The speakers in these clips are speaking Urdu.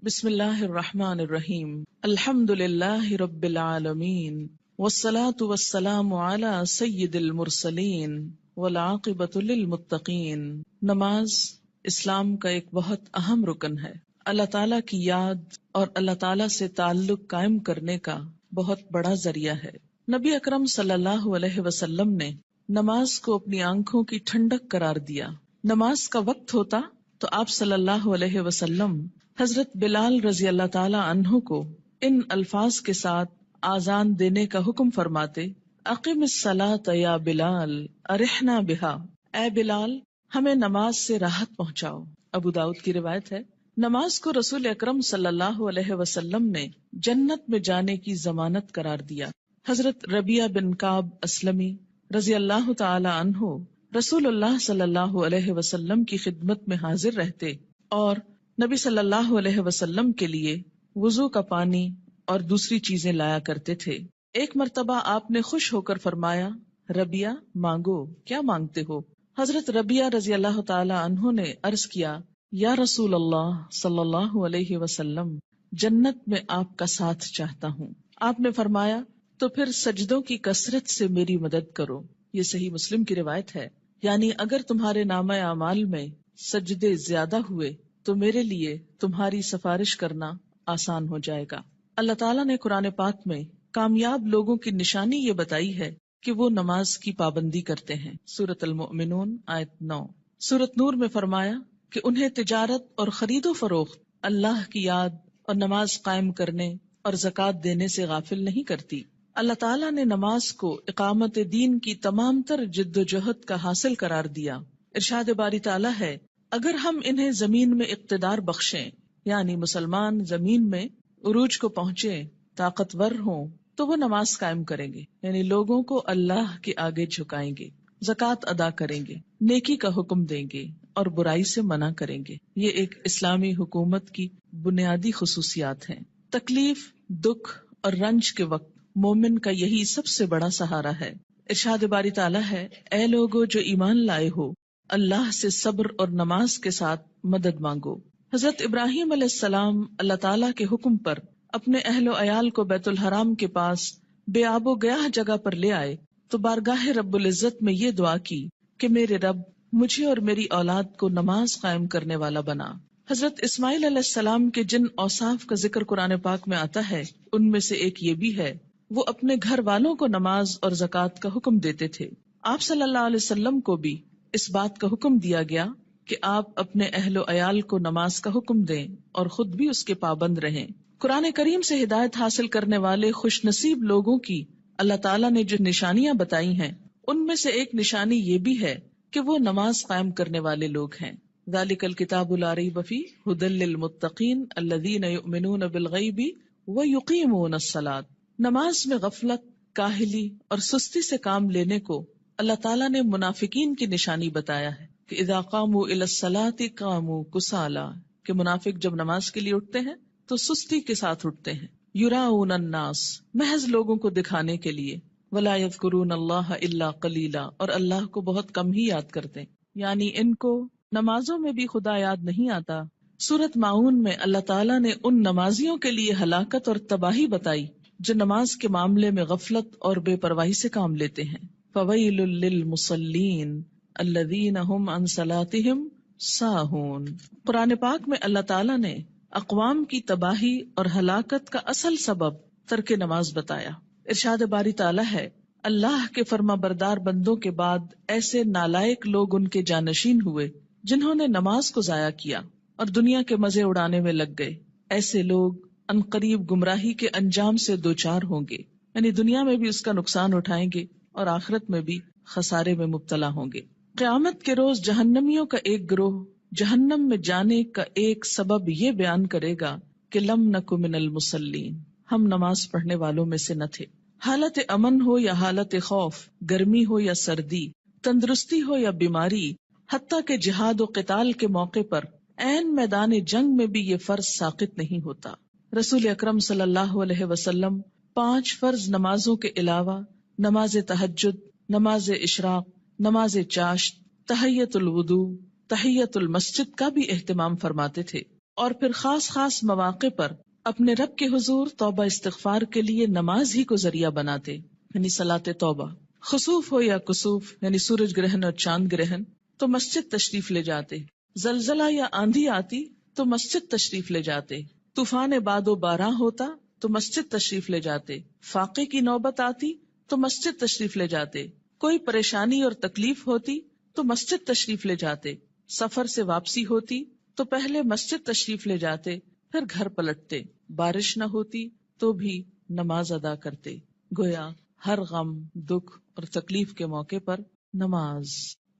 بسم اللہ الرحمن الرحیم الحمد للہ رب العالمین والصلاة والسلام علی سید المرسلین والعاقبۃ للمتقین۔ نماز اسلام کا ایک بہت اہم رکن ہے۔ اللہ تعالیٰ کی یاد اور اللہ تعالیٰ سے تعلق قائم کرنے کا بہت بڑا ذریعہ ہے۔ نبی اکرم صلی اللہ علیہ وسلم نے نماز کو اپنی آنکھوں کی ٹھنڈک قرار دیا۔ نماز کا وقت ہوتا تو آپ صلی اللہ علیہ وسلم حضرت بلال رضی اللہ تعالی عنہ کو ان الفاظ کے ساتھ آذان دینے کا حکم فرماتے: اقم الصلاۃ یا بلال ارحنا بہا، اے بلال ہمیں نماز سے راحت پہنچاؤ۔ ابو داؤد کی روایت ہے۔ نماز کو رسول اکرم صلی اللہ علیہ وسلم نے جنت میں جانے کی ضمانت قرار دیا۔ حضرت ربیعہ بن کعب اسلمی رضی اللہ تعالی عنہ رسول اللہ صلی اللہ علیہ وسلم کی خدمت میں حاضر رہتے اور نبی صلی اللہ علیہ وسلم کے لیے وضو کا پانی اور دوسری چیزیں لایا کرتے تھے۔ ایک مرتبہ آپ نے خوش ہو کر فرمایا: ربیعہ مانگو، کیا مانگتے ہو؟ حضرت ربیعہ رضی اللہ تعالی عنہ نے عرض کیا: یا رسول اللہ صلی اللہ علیہ وسلم، جنت میں آپ کا ساتھ چاہتا ہوں۔ آپ نے فرمایا: تو پھر سجدوں کی کثرت سے میری مدد کرو۔ یہ صحیح مسلم کی روایت ہے۔ یعنی اگر تمہارے نامہ اعمال میں سجدے زیادہ ہوئے تو میرے لیے تمہاری سفارش کرنا آسان ہو جائے گا۔ اللہ تعالیٰ نے قرآن پاک میں کامیاب لوگوں کی نشانی یہ بتائی ہے کہ وہ نماز کی پابندی کرتے ہیں۔ سورۃ المؤمنون آیت 9۔ سورۃ نور میں فرمایا کہ انہیں تجارت اور خرید و فروخت اللہ کی یاد اور نماز قائم کرنے اور زکوٰۃ دینے سے غافل نہیں کرتی۔ اللہ تعالیٰ نے نماز کو اقامت دین کی تمام تر جد و جہد کا حاصل قرار دیا۔ ارشاد باری تعالیٰ ہے: اگر ہم انہیں زمین میں اقتدار بخشیں، یعنی مسلمان زمین میں عروج کو پہنچے، طاقتور ہوں، تو وہ نماز قائم کریں گے، یعنی لوگوں کو اللہ کے آگے جھکائیں گے، زکوٰۃ ادا کریں گے، نیکی کا حکم دیں گے اور برائی سے منع کریں گے۔ یہ ایک اسلامی حکومت کی بنیادی خصوصیات ہیں۔ تکلیف، دکھ اور رنج کے وقت مومن کا یہی سب سے بڑا سہارا ہے۔ ارشاد باری تعالیٰ ہے: اے لوگو جو ایمان لائے ہو، اللہ سے صبر اور نماز کے ساتھ مدد مانگو۔ حضرت ابراہیم علیہ السلام اللہ تعالیٰ کے حکم پر اپنے اہل و عیال کو بیت الحرام کے پاس بے آب و گیاہ جگہ پر لے آئے تو بارگاہ رب العزت میں یہ دعا کی کہ میرے رب مجھے اور میری اولاد کو نماز قائم کرنے والا بنا۔ حضرت اسماعیل علیہ السلام کے جن اوصاف کا ذکر قرآن پاک میں آتا ہے ان میں سے ایک یہ بھی ہے، وہ اپنے گھر والوں کو نماز اور زکوٰۃ کا حکم دیتے تھے۔ آپ صلی اللہ علیہ وسلم کو بھی اس بات کا حکم دیا گیا کہ آپ اپنے اہل و عیال کو نماز کا حکم دیں اور خود بھی اس کے پابند رہیں۔ قرآن کریم سے ہدایت حاصل کرنے والے خوش نصیب لوگوں کی اللہ تعالیٰ نے جو نشانیاں بتائی ہیں ان میں سے ایک نشانی یہ بھی ہے کہ وہ نماز قائم کرنے والے لوگ ہیں۔ ذالک الکتاب لا ریب فیہ ھدی للمتقین الذین یؤمنون بالغیب ویقیمون الصلاۃ۔ نماز میں غفلت، کاہلی اور سستی سے کام لینے کو اللہ تعالیٰ نے منافقین کی نشانی بتایا ہے کہ اذا قاموا الی الصلاۃ قاموا کسالی، کہ منافق جب نماز کے لیے اٹھتے ہیں تو سستی کے ساتھ اٹھتے ہیں۔ یراؤن الناس، محض لوگوں کو دکھانے کے لیے۔ ولا یذکرون اللہ الا قلیلا، اور اللہ کو بہت کم ہی یاد کرتے ہیں، یعنی ان کو نمازوں میں بھی خدا یاد نہیں آتا۔ سورۃ ماعون میں اللہ تعالیٰ نے ان نمازیوں کے لیے ہلاکت اور تباہی بتائی جو نماز کے معاملے میں غفلت اور بے پرواہی سے کام لیتے ہیں۔ فویل للمصلین الذین هم عن صلاتهم ساہون۔ قرآن پاک میں اللہ تعالیٰ نے اقوام کی تباہی اور ہلاکت کا اصل سبب ترک نماز بتایا۔ ارشاد باری تعالیٰ ہے: اللہ کے فرما بردار بندوں کے بعد ایسے نالائق لوگ ان کے جانشین ہوئے جنہوں نے نماز کو ضائع کیا اور دنیا کے مزے اڑانے میں لگ گئے۔ ایسے لوگ عنقریب گمراہی کے انجام سے دوچار ہوں گے، یعنی دنیا میں بھی اس کا نقصان اٹھائیں گے اور آخرت میں بھی خسارے میں مبتلا ہوں گے۔ قیامت کے روز جہنمیوں کا ایک گروہ جہنم میں جانے کا ایک سبب یہ بیان کرے گا کہ لم نک من المصلین، ہم نماز پڑھنے والوں میں سے نہ تھے۔ حالت امن ہو یا حالت خوف، گرمی ہو یا سردی، تندرستی ہو یا بیماری، حتیٰ کہ جہاد و قتال کے موقع پر عین میدان جنگ میں بھی یہ فرض ساقط نہیں ہوتا۔ رسول اکرم صلی اللہ علیہ وسلم 5 فرض نمازوں کے علاوہ نماز تہجد، نماز اشراق، نماز چاشت، تحیت الوضو، تحیت المسجد کا بھی اہتمام فرماتے تھے۔ اور پھر خاص خاص مواقع پر اپنے رب کے حضور توبہ استغفار کے لیے نماز ہی کو ذریعہ بناتے، یعنی صلاۃ توبہ. خسوف ہو یا کسوف یعنی سورج گرہن اور چاند گرہن تو مسجد تشریف لے جاتے، زلزلہ یا آندھی آتی تو مسجد تشریف لے جاتے، طوفان باد و باران ہوتا تو مسجد تشریف لے جاتے، فاقے کی نوبت آتی تو مسجد تشریف لے جاتے، کوئی پریشانی اور تکلیف ہوتی تو مسجد تشریف لے جاتے، سفر سے واپسی ہوتی تو پہلے مسجد تشریف لے جاتے پھر گھر پلٹتے، بارش نہ ہوتی تو بھی نماز ادا کرتے. گویا ہر غم، دکھ اور تکلیف کے موقع پر نماز.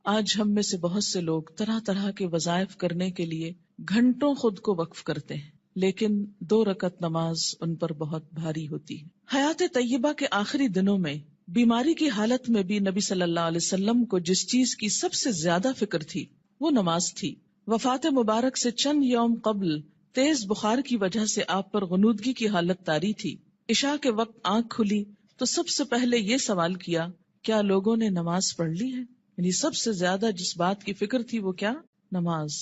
آج ہم میں سے بہت سے لوگ طرح طرح کے وظائف کرنے کے لیے گھنٹوں خود کو وقف کرتے ہیں، لیکن 2 رکعت نماز ان پر بہت بھاری ہوتی ہے. حیات طیبہ کے آخری دنوں میں بیماری کی حالت میں بھی نبی صلی اللہ علیہ وسلم کو جس چیز کی سب سے زیادہ فکر تھی وہ نماز تھی. وفات مبارک سے چند یوم قبل تیز بخار کی وجہ سے آپ پر غنودگی کی حالت طاری تھی. عشاء کے وقت آنکھ کھلی تو سب سے پہلے یہ سوال کیا، کیا لوگوں نے نماز پڑھ لی ہے؟ یعنی سب سے زیادہ جس بات کی فکر تھی وہ کیا؟ نماز.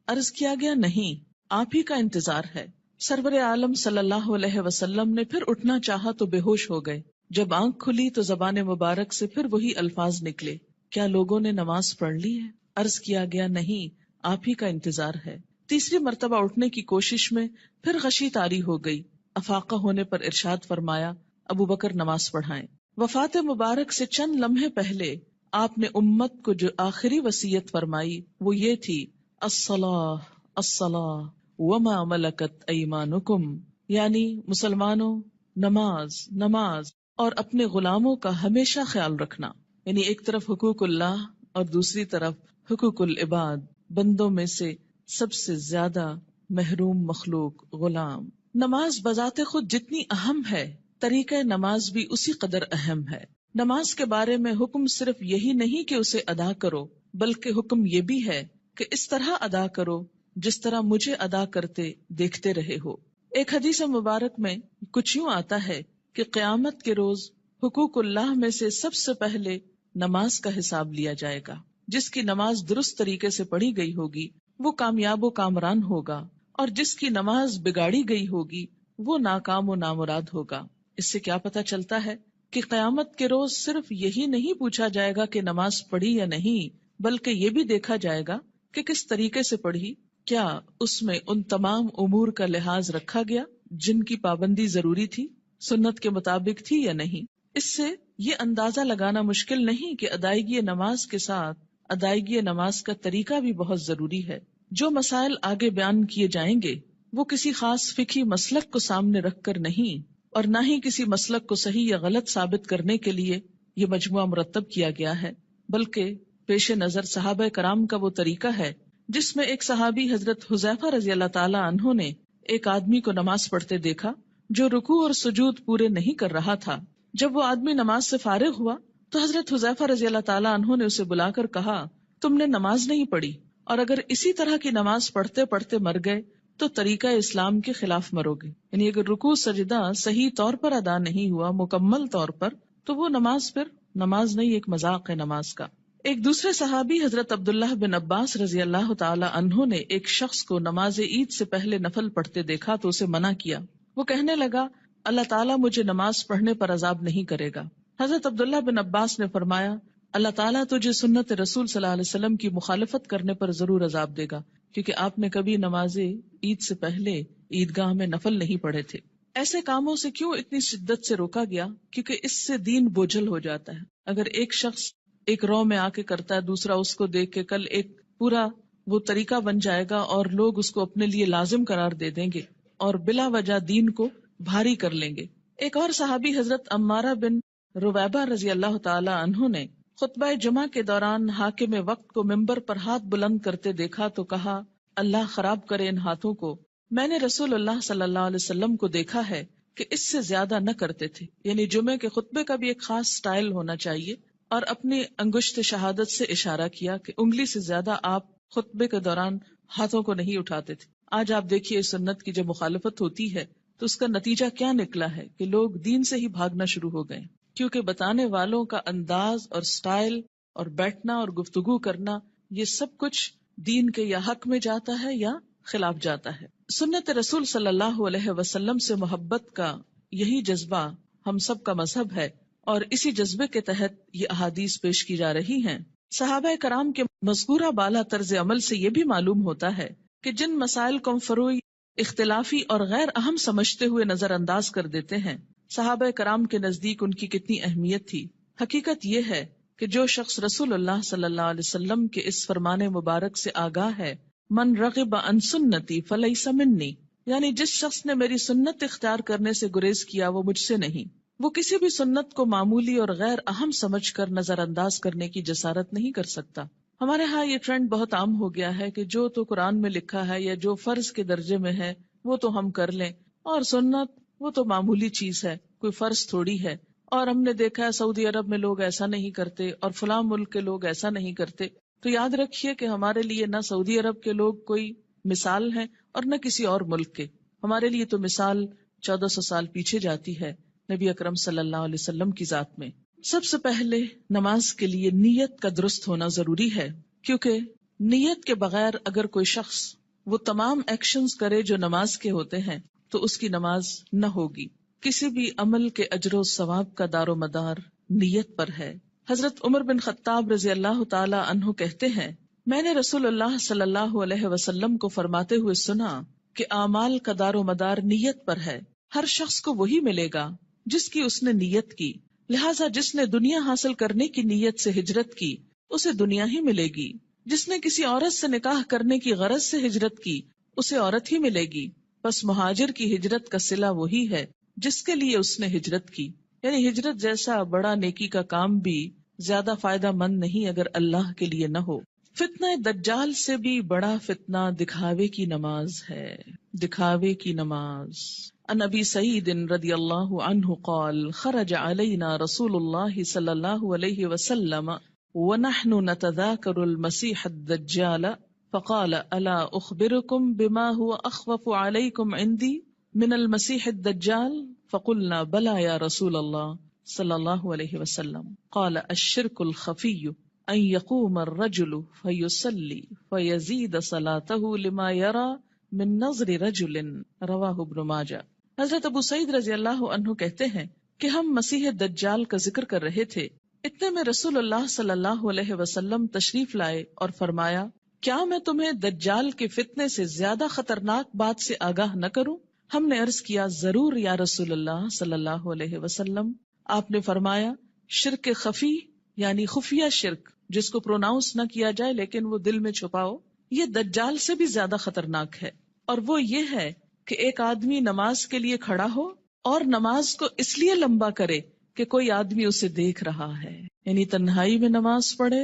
عرض کیا گیا نہیں، آپ ہی کا انتظار ہے. سرور عالم صلی اللہ علیہ وسلم نے پھر اٹھنا چاہا تو بے ہوش ہو گئے. جب آنکھ کھلی تو زبان مبارک سے پھر وہی الفاظ نکلے، کیا لوگوں نے نماز پڑھ لی ہے؟ عرض کیا گیا نہیں، آپ ہی کا انتظار ہے. تیسری مرتبہ اٹھنے کی کوشش میں پھر غشی طاری ہو گئی. افاقہ ہونے پر ارشاد فرمایا، ابو بکر نماز پڑھائیں. وفات مبارک سے چند لمحے پہلے آپ نے امت کو جو آخری وصیت فرمائی وہ یہ تھی، الصلاۃ الصلاۃ وما ملکت ایمانکم، یعنی مسلمانوں نماز نماز اور اپنے غلاموں کا ہمیشہ خیال رکھنا. یعنی ایک طرف حقوق اللہ اور دوسری طرف حقوق العباد. بندوں میں سے سب سے زیادہ محروم مخلوق غلام. نماز بذات خود جتنی اہم ہے، طریقہ نماز بھی اسی قدر اہم ہے. نماز کے بارے میں حکم صرف یہی نہیں کہ اسے ادا کرو، بلکہ حکم یہ بھی ہے کہ اس طرح ادا کرو جس طرح مجھے ادا کرتے دیکھتے رہے ہو. ایک حدیث مبارک میں کچھ یوں آتا ہے کہ قیامت کے روز حقوق اللہ میں سے سب سے پہلے نماز کا حساب لیا جائے گا. جس کی نماز درست طریقے سے پڑھی گئی ہوگی وہ کامیاب و کامران ہوگا، اور جس کی نماز بگاڑی گئی ہوگی وہ ناکام و نامراد ہوگا. اس سے کیا پتہ چلتا ہے کہ قیامت کے روز صرف یہی نہیں پوچھا جائے گا کہ نماز پڑھی یا نہیں، بلکہ یہ بھی دیکھا جائے گا کہ کس طریقے سے پڑھی، کیا اس میں ان تمام امور کا لحاظ رکھا گیا جن کی پابندی ضروری تھی، سنت کے مطابق تھی یا نہیں. اس سے یہ اندازہ لگانا مشکل نہیں کہ ادائیگی نماز کے ساتھ ادائیگی نماز کا طریقہ بھی بہت ضروری ہے. جو مسائل آگے بیان کیے جائیں گے وہ کسی خاص فقہی مسلک کو سامنے رکھ کر نہیں، اور نہ ہی کسی مسلک کو صحیح یا غلط ثابت کرنے کے لیے یہ مجموعہ مرتب کیا گیا ہے، بلکہ پیش نظر صحابہ کرام کا وہ طریقہ ہے جس میں ایک صحابی حضرت حذیفہ رضی اللہ تعالی عنہ نے ایک آدمی کو نماز پڑھتے دیکھا جو رکوع اور سجود پورے نہیں کر رہا تھا. جب وہ آدمی نماز سے فارغ ہوا تو حضرت حذیفہ رضی اللہ تعالی عنہ نے اسے بلا کر کہا، تم نے نماز نہیں پڑھی، اور اگر اسی طرح کی نماز پڑھتے پڑھتے مر گئے تو طریقہ اسلام کے خلاف مرو گے. یعنی اگر رکوع سجدہ صحیح طور پر ادا نہیں ہوا مکمل طور پر تو وہ نماز پھر نماز نہیں، ایک مذاق ہے نماز کا. ایک دوسرے صحابی حضرت عبداللہ بن عباس رضی اللہ تعالی عنہ نے ایک شخص کو نماز عید سے پہلے نفل پڑھتے دیکھا تو اسے منع کیا. وہ کہنے لگا، اللہ تعالیٰ مجھے نماز پڑھنے پر عذاب نہیں کرے گا. حضرت عبداللہ بن عباس نے فرمایا، اللہ تعالیٰ تجھے سنت رسول صلی اللہ علیہ وسلم کی مخالفت کرنے پر ضرور عذاب دے گا، کیونکہ آپ نے کبھی نماز عید سے پہلے عیدگاہ میں نفل نہیں پڑھے تھے. ایسے کاموں سے کیوں اتنی شدت سے روکا گیا؟ کیونکہ اس سے دین بوجھل ہو جاتا ہے. اگر ایک شخص ایک رو میں آ کے کرتا ہے، دوسرا اس کو دیکھ کے کل ایک پورا وہ طریقہ بن جائے گا اور لوگ اس کو اپنے لیے لازم قرار دے دیں گے اور بلا وجہ دین کو بھاری کر لیں گے. ایک اور صحابی حضرت عمارہ بن رویبہ رضی اللہ تعالی عنہ نے خطبہ جمعہ کے دوران حاکم وقت کو ممبر پر ہاتھ بلند کرتے دیکھا تو کہا، اللہ خراب کرے ان ہاتھوں کو. میں نے رسول اللہ صلی اللہ علیہ وسلم کو دیکھا ہے کہ اس سے زیادہ نہ کرتے تھے. یعنی جمعے کے خطبے کا بھی ایک خاص سٹائل ہونا چاہیے، اور اپنی انگشت شہادت سے اشارہ کیا کہ انگلی سے زیادہ آپ خطبے کے دوران ہاتھوں کو نہیں اٹھاتے تھے. آج آپ دیکھیے سنت کی جو مخالفت ہوتی ہے تو اس کا نتیجہ کیا نکلا ہے کہ لوگ دین سے ہی بھاگنا شروع ہو گئے، کیونکہ بتانے والوں کا انداز اور سٹائل اور بیٹھنا اور گفتگو کرنا یہ سب کچھ دین کے یا حق میں جاتا ہے یا خلاف جاتا ہے. سنت رسول صلی اللہ علیہ وسلم سے محبت کا یہی جذبہ ہم سب کا مذہب ہے، اور اسی جذبے کے تحت یہ احادیث پیش کی جا رہی ہیں۔ صحابہ کرام کے مذکورہ بالا طرز عمل سے یہ بھی معلوم ہوتا ہے کہ جن مسائل کو ہم فروعی، اختلافی اور غیر اہم سمجھتے ہوئے نظر انداز کر دیتے ہیں، صحابہ کرام کے نزدیک ان کی کتنی اہمیت تھی۔ حقیقت یہ ہے کہ جو شخص رسول اللہ صلی اللہ علیہ وسلم کے اس فرمان مبارک سے آگاہ ہے، من رغب عن سنتی فلیس منی، یعنی جس شخص نے میری سنت اختیار کرنے سے گریز کیا وہ مجھ سے نہیں، وہ کسی بھی سنت کو معمولی اور غیر اہم سمجھ کر نظر انداز کرنے کی جسارت نہیں کر سکتا۔ ہمارے ہاں یہ ٹرینڈ بہت عام ہو گیا ہے کہ جو تو قرآن میں لکھا ہے یا جو فرض کے درجے میں ہے وہ تو ہم کر لیں، اور سنت وہ تو معمولی چیز ہے، کوئی فرض تھوڑی ہے۔ اور ہم نے دیکھا ہے سعودی عرب میں لوگ ایسا نہیں کرتے اور فلاں ملک کے لوگ ایسا نہیں کرتے۔ تو یاد رکھیے کہ ہمارے لیے نہ سعودی عرب کے لوگ کوئی مثال ہیں اور نہ کسی اور ملک کے، ہمارے لیے تو مثال 1400 سال پیچھے جاتی ہے نبی اکرم صلی اللہ علیہ وسلم کی ذات میں۔ سب سے پہلے نماز کے لیے نیت کا درست ہونا ضروری ہے، کیونکہ نیت کے بغیر اگر کوئی شخص وہ تمام ایکشنز کرے جو نماز کے ہوتے ہیں تو اس کی نماز نہ ہوگی۔ کسی بھی عمل کے اجر و ثواب کا دار و مدار نیت پر ہے۔ حضرت عمر بن خطاب رضی اللہ تعالی عنہ کہتے ہیں، میں نے رسول اللہ صلی اللہ علیہ وسلم کو فرماتے ہوئے سنا کہ اعمال کا دار و مدار نیت پر ہے، ہر شخص کو وہی ملے گا جس کی اس نے نیت کی، لہٰذا جس نے دنیا حاصل کرنے کی نیت سے ہجرت کی اسے دنیا ہی ملے گی، جس نے کسی عورت سے نکاح کرنے کی غرض سے ہجرت کی اسے عورت ہی ملے گی، بس مہاجر کی ہجرت کا صلہ وہی ہے جس کے لیے اس نے ہجرت کی۔ یعنی ہجرت جیسا بڑا نیکی کا کام بھی زیادہ فائدہ مند نہیں اگر اللہ کے لیے نہ ہو۔ فتنہ دجال سے بھی بڑا فتنہ دکھاوے کی نماز ہے، دکھاوے کی نماز۔ عن ابی سعید رضی اللہ عنہ قال خرج علینا رسول اللہ صلی اللہ علیہ وسلم ونحن نتذاکر المسیح الدجال فقال الا اخبرکم بما هو اخوف علیکم عندی من المسیح الدجال فقلنا بلا یا رسول اللہ صلی اللہ علیہ وسلم قال الشرک الخفی ان یقوم الرجل فیصلی فیزید صلاته لما یرى من نظر رجل رواہ ابن ماجہ۔ حضرت ابو سعید رضی اللہ عنہ کہتے ہیں کہ ہم مسیح دجال کا ذکر کر رہے تھے، اتنے میں رسول اللہ صلی اللہ علیہ وسلم تشریف لائے اور فرمایا، کیا میں تمہیں دجال کے فتنے سے زیادہ خطرناک بات سے آگاہ نہ کروں؟ ہم نے عرض کیا، ضرور یا رسول اللہ صلی اللہ علیہ وسلم۔ آپ نے فرمایا، شرک خفی یعنی خفیہ شرک جس کو پروناؤنس نہ کیا جائے لیکن وہ دل میں چھپاؤ، یہ دجال سے بھی زیادہ خطرناک ہے، اور وہ یہ ہے کہ ایک آدمی نماز کے لیے کھڑا ہو اور نماز کو اس لیے لمبا کرے کہ کوئی آدمی اسے دیکھ رہا ہے، یعنی تنہائی میں نماز پڑھے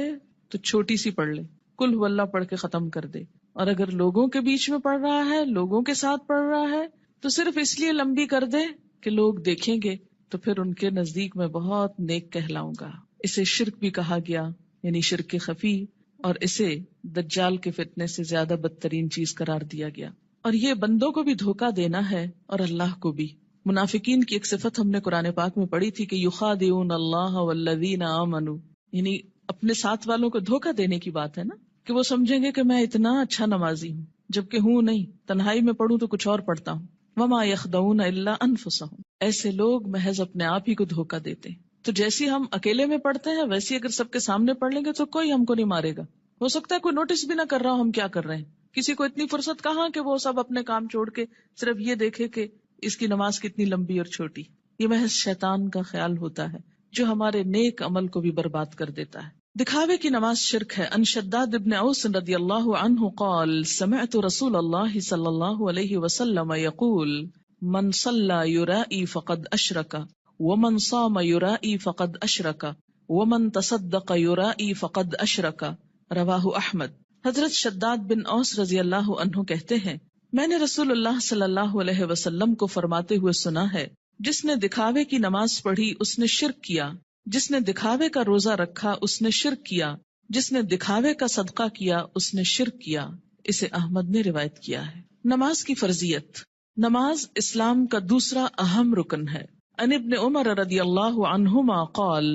تو چھوٹی سی پڑھ لے، قل هو اللہ پڑھ کے ختم کر دے، اور اگر لوگوں کے بیچ میں پڑھ رہا ہے، لوگوں کے ساتھ پڑھ رہا ہے تو صرف اس لیے لمبی کر دے کہ لوگ دیکھیں گے تو پھر ان کے نزدیک میں بہت نیک کہلاؤں گا۔ اسے شرک بھی کہا گیا، یعنی شرک خفی، اور اسے دجال کے فتنے سے زیادہ بدترین چیز قرار دیا گیا۔ اور یہ بندوں کو بھی دھوکہ دینا ہے اور اللہ کو بھی۔ منافقین کی ایک صفت ہم نے قرآن پاک میں پڑھی تھی کہ یخادعون اللہ والذین آمنوا، یعنی اپنے ساتھ والوں کو دھوکہ دینے کی بات ہے نا، کہ وہ سمجھیں گے کہ میں اتنا اچھا نمازی ہوں جبکہ ہوں نہیں، تنہائی میں پڑھوں تو کچھ اور پڑھتا ہوں۔ وما یخدعون الا انفسهم، ایسے لوگ محض اپنے آپ ہی کو دھوکہ دیتے ہیں۔ تو جیسی ہم اکیلے میں پڑھتے ہیں ویسی اگر سب کے سامنے پڑھ لیں گے تو کوئی ہم کو نہیں مارے گا، ہو سکتا ہے کوئی نوٹس بھی نہ کر رہا ہو ہم کیا کر رہے ہیں، کسی کو اتنی فرصت کہاں کہ وہ سب اپنے کام چھوڑ کے صرف یہ دیکھے کہ اس کی نماز کتنی لمبی اور چھوٹی۔ یہ محض شیطان کا خیال ہوتا ہے جو ہمارے نیک عمل کو بھی برباد کر دیتا ہے۔ دکھاوے کی نماز شرک ہے۔ ان شداد ابن اوس رضی اللہ عنہ قال سمعت رسول اللہ صلی اللہ علیہ وسلم یقول من صلی یرائی فقد اشرک ومن صام یرائی فقد اشرک ومن تصدق یرائی فقد اشرک، رواہ احمد۔ حضرت شداد بن اوس رضی اللہ عنہ کہتے ہیں، میں نے رسول اللہ صلی اللہ علیہ وسلم کو فرماتے ہوئے سنا ہے، جس نے دکھاوے کی نماز پڑھی اس نے شرک کیا، جس نے دکھاوے کا روزہ رکھا اس نے شرک کیا، جس نے دکھاوے کا صدقہ کیا اس نے شرک کیا۔ اسے احمد نے روایت کیا ہے۔ نماز کی فرضیت۔ نماز اسلام کا دوسرا اہم رکن ہے۔ عن ابن عمر رضی اللہ عنہما قال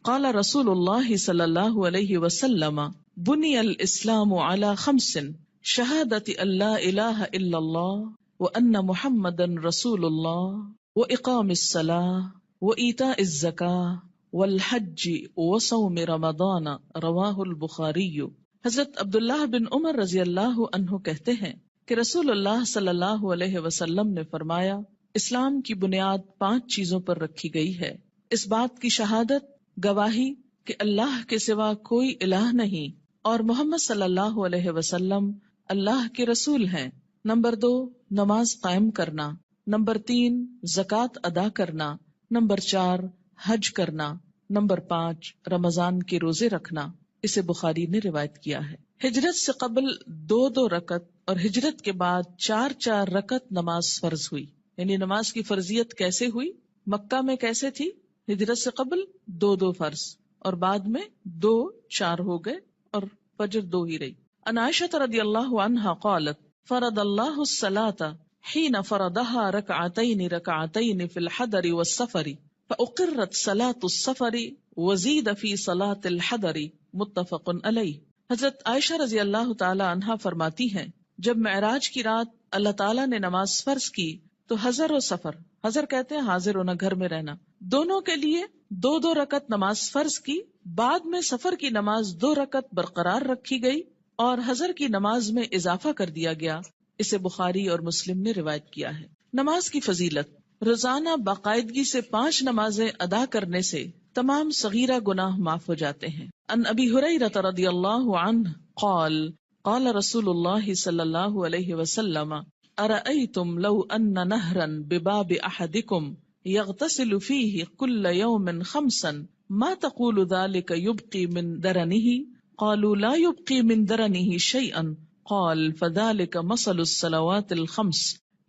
قال رسول اللہ صلی اللہ علیہ وسلم بنی الاسلام علی خمس شہادت اللہ الہ الا اللہ وان محمدن رسول اللہ واقام الصلاۃ وایتاء الزکاۃ والحج وصوم رمضان رواہ البخاری۔ حضرت عبداللہ بن عمر رضی اللہ عنہ کہتے ہیں کہ رسول اللہ صلی اللہ علیہ وسلم نے فرمایا، اسلام کی بنیاد 5 چیزوں پر رکھی گئی ہے، اس بات کی شہادت، گواہی کہ اللہ کے سوا کوئی الہ نہیں اور محمد صلی اللہ علیہ وسلم اللہ کے رسول ہیں، نمبر 2 نماز قائم کرنا، نمبر 3 زکوٰۃ ادا کرنا، نمبر 4 حج کرنا، نمبر 5 رمضان کے روزے رکھنا۔ اسے بخاری نے روایت کیا ہے۔ ہجرت سے قبل 2 رکعت اور ہجرت کے بعد 4 رکعت نماز فرض ہوئی، یعنی نماز کی فرضیت کیسے ہوئی؟ مکہ میں کیسے تھی؟ ہجرت سے قبل 2 فرض اور بعد میں 4 ہو گئے اور فجر 2 ہی رہی۔ عن عائشہ رضی اللہ عنہا قالت فرض اللہ الصلاۃ حین فرضها رکعتین فی الحضر والسفر فاقرت صلاۃ السفر وزید فی صلاۃ الحضر متفق علیہ۔ حضرت عائشہ رضی اللہ تعالی عنہا فرماتی ہیں، جب معراج کی رات اللہ تعالیٰ نے نماز فرض کی تو حضر و سفر، حضر کہتے ہیں حاضر ہونا، گھر میں رہنا، دونوں کے لیے 2 رکعت نماز فرض کی، بعد میں سفر کی نماز 2 رکعت برقرار رکھی گئی اور حضر کی نماز میں اضافہ کر دیا گیا۔ اسے بخاری اور مسلم نے روایت کیا ہے۔ نماز کی فضیلت، روزانہ باقاعدگی سے 5 نمازیں ادا کرنے سے تمام صغیرہ گناہ معاف ہو جاتے ہیں۔ عن ابی ہریرہ رضی اللہ عنہ قال قال رسول اللہ صلی اللہ علیہ وسلم ارأیتم لو ان نہرا بباب احدکم یغتسل فیہ کل یوم 5 ما تقول ذلك یبقی من درنہ قالوا لا یبقی من درنہ شیئا قال فذلك مثل الصلوات الخمس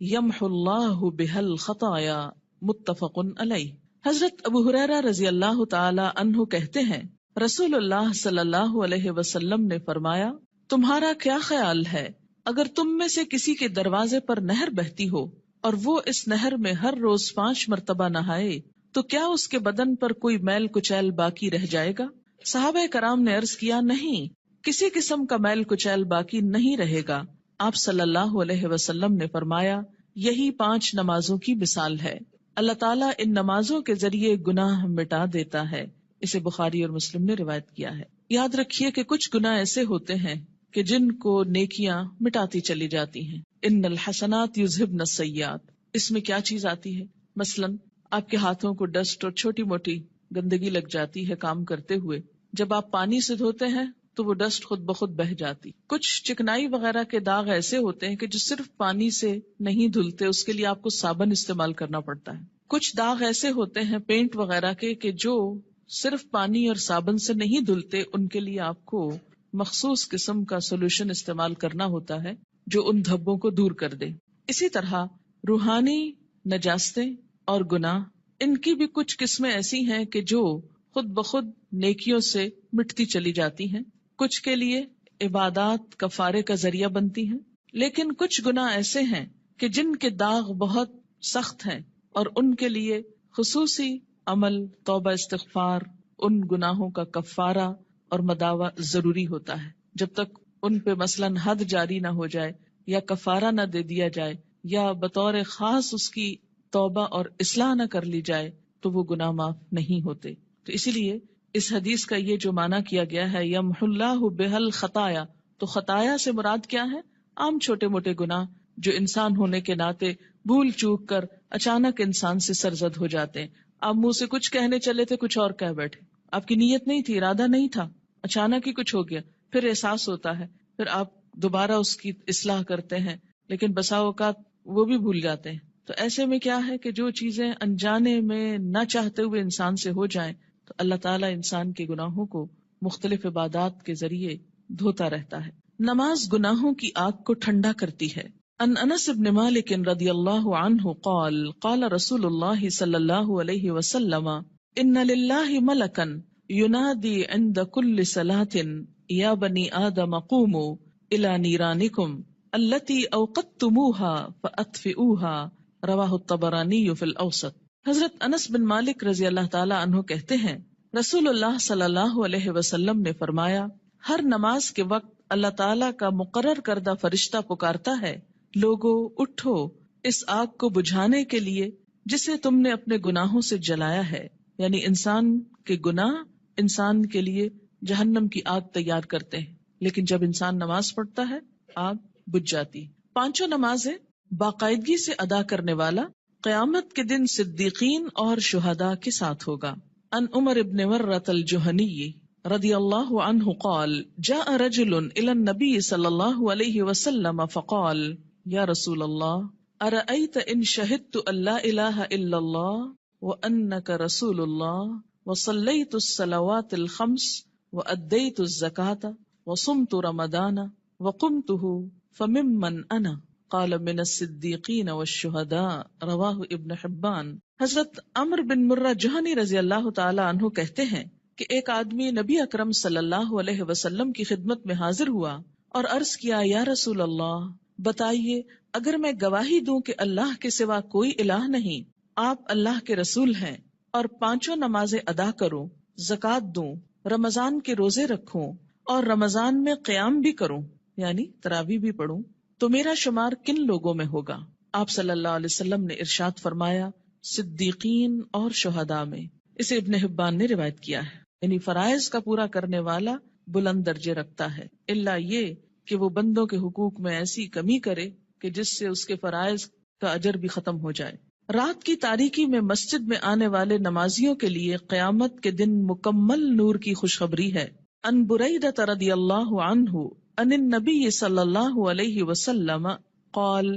یمحو اللہ بها الخطایا متفق علیہ۔ حضرت ابو ہریرہ رضی اللہ تعالی عنہ کہتے ہیں، رسول اللہ صلی اللہ علیہ وسلم نے فرمایا، تمہارا کیا خیال ہے اگر تم میں سے کسی کے دروازے پر نہر بہتی ہو اور وہ اس نہر میں ہر روز 5 مرتبہ نہائے تو کیا اس کے بدن پر کوئی میل کچیل باقی رہ جائے گا؟ صحابہ کرام نے عرض کیا، نہیں، کسی قسم کا میل کچیل باقی نہیں رہے گا۔ آپ صلی اللہ علیہ وسلم نے فرمایا، یہی 5 نمازوں کی مثال ہے، اللہ تعالیٰ ان نمازوں کے ذریعے گناہ مٹا دیتا ہے۔ اسے بخاری اور مسلم نے روایت کیا ہے۔ یاد رکھیے کہ کچھ گناہ ایسے ہوتے ہیں کہ جن کو نیکیاں مٹاتی چلی جاتی ہیں۔ ان الحسنات یذہبن السیئات، اس میں کیا چیز آتی ہے؟ مثلا آپ کے ہاتھوں کو ڈسٹ اور چھوٹی موٹی گندگی لگ جاتی ہے کام کرتے ہوئے، جب آپ پانی سے دھوتے ہیں تو وہ ڈسٹ خود بخود بہہ جاتی۔ کچھ چکنائی وغیرہ کے داغ ایسے ہوتے ہیں کہ جو صرف پانی سے نہیں دھلتے، اس کے لیے آپ کو صابن استعمال کرنا پڑتا ہے۔ کچھ داغ ایسے ہوتے ہیں پینٹ وغیرہ کے کہ جو صرف پانی اور صابن سے نہیں دھلتے، ان کے لیے آپ کو مخصوص قسم کا سولوشن استعمال کرنا ہوتا ہے جو ان دھبوں کو دور کر دے۔ اسی طرح روحانی نجاستیں اور گناہ، ان کی بھی کچھ قسمیں ایسی ہیں کہ جو خود بخود نیکیوں سے مٹتی چلی جاتی ہیں، کچھ کے لیے عبادات کفارے کا ذریعہ بنتی ہیں، لیکن کچھ گناہ ایسے ہیں کہ جن کے داغ بہت سخت ہیں اور ان کے لیے خصوصی عمل، توبہ، استغفار، ان گناہوں کا کفارہ اور مداوع ضروری ہوتا ہے۔ جب تک ان پہ مثلاً حد جاری نہ ہو جائے یا کفارہ نہ دے دیا جائے یا بطور خاص اس کی توبہ اور اصلاح نہ کر لی جائے تو وہ گناہ معاف نہیں ہوتے۔ تو اسی لیے اس حدیث کا یہ جو معنی کیا گیا ہے یمحو اللہ بہل خطایا، تو خطایا سے مراد کیا ہے؟ عام چھوٹے موٹے گناہ جو انسان ہونے کے ناطے بھول چوک کر اچانک انسان سے سرزد ہو جاتے ہیں۔ آپ منہ سے کچھ کہنے چلے تھے، کچھ اور کہہ بیٹھے، آپ کی نیت نہیں تھی، ارادہ نہیں تھا، اچانک ہی کچھ ہو گیا، پھر احساس ہوتا ہے، پھر آپ دوبارہ اس کی اصلاح کرتے ہیں، لیکن بسا اوقات وہ بھی بھول جاتے ہیں۔ تو ایسے میں کیا ہے کہ جو چیزیں انجانے میں نہ چاہتے ہوئے انسان سے ہو جائیں تو اللہ تعالیٰ انسان کے گناہوں کو مختلف عبادات کے ذریعے دھوتا رہتا ہے۔ نماز گناہوں کی آگ کو ٹھنڈا کرتی ہے۔ عن انس بن مالک رضی اللہ عنہ قال قال رسول اللہ صلی اللہ علیہ وسلم ان للہ ملکا ینادی عند کل صلاة یا بنی آدم قوموا الی نیرانکم التی اوقدتموها فاطفئوها رواہ الطبرانی فی الاوسط۔ حضرت انس بن مالک رضی اللہ تعالی عنہ کہتے ہیں، رسول اللہ صلی اللہ علیہ وسلم نے فرمایا، ہر نماز کے وقت اللہ تعالیٰ کا مقرر کردہ فرشتہ پکارتا ہے، لوگو اٹھو اس آگ کو بجھانے کے لیے جسے تم نے اپنے گناہوں سے جلایا ہے. یعنی انسان کے گناہ انسان کے لیے جہنم کی آگ تیار کرتے ہیں، لیکن جب انسان نماز پڑھتا ہے آگ بجھ جاتی. 5 نمازیں باقاعدگی سے ادا کرنے والا قیامت کے دن صدیقین اور شہداء کے ساتھ ہوگا. ان عمر ابن مرۃ الجہنی رضی اللہ عنہ قال جاء رجل الى النبی صلی اللہ علیہ وسلم فقال یا رسول اللہ ارأیت ان شہدت ان لا الہ الا اللہ وانک رسول اللہ وصلیت الصلوات الخمس وادیت الزکاة وصمت رمضان وقمته فممن انا قال من الصدیقین والشہداء رواہ ابن حبان. حضرت عمر بن مرہ جہنی رضی اللہ تعالی عنہ کہتے ہیں کہ ایک آدمی نبی اکرم صلی اللہ علیہ وسلم کی خدمت میں حاضر ہوا اور عرض کیا یا رسول اللہ بتائیے اگر میں گواہی دوں کہ اللہ کے سوا کوئی الہ نہیں، آپ اللہ کے رسول ہیں، اور 5 نمازیں ادا کروں، زکوٰۃ دوں، رمضان کے روزے رکھوں اور رمضان میں قیام بھی کروں یعنی تراویح بھی پڑھوں، تو میرا شمار کن لوگوں میں ہوگا؟ آپ صلی اللہ علیہ وسلم نے ارشاد فرمایا صدیقین اور شہداء میں. اسے ابن حبان نے روایت کیا ہے. یعنی فرائض کا پورا کرنے والا بلند درجے رکھتا ہے، الا یہ کہ وہ بندوں کے حقوق میں ایسی کمی کرے کہ جس سے اس کے فرائض کا اجر بھی ختم ہو جائے. رات کی تاریکی میں مسجد میں آنے والے نمازیوں کے لیے قیامت کے دن مکمل نور کی خوشخبری ہے. ان بریدہ رضی اللہ عنہ ان النبی صلی اللہ علیہ وسلم قال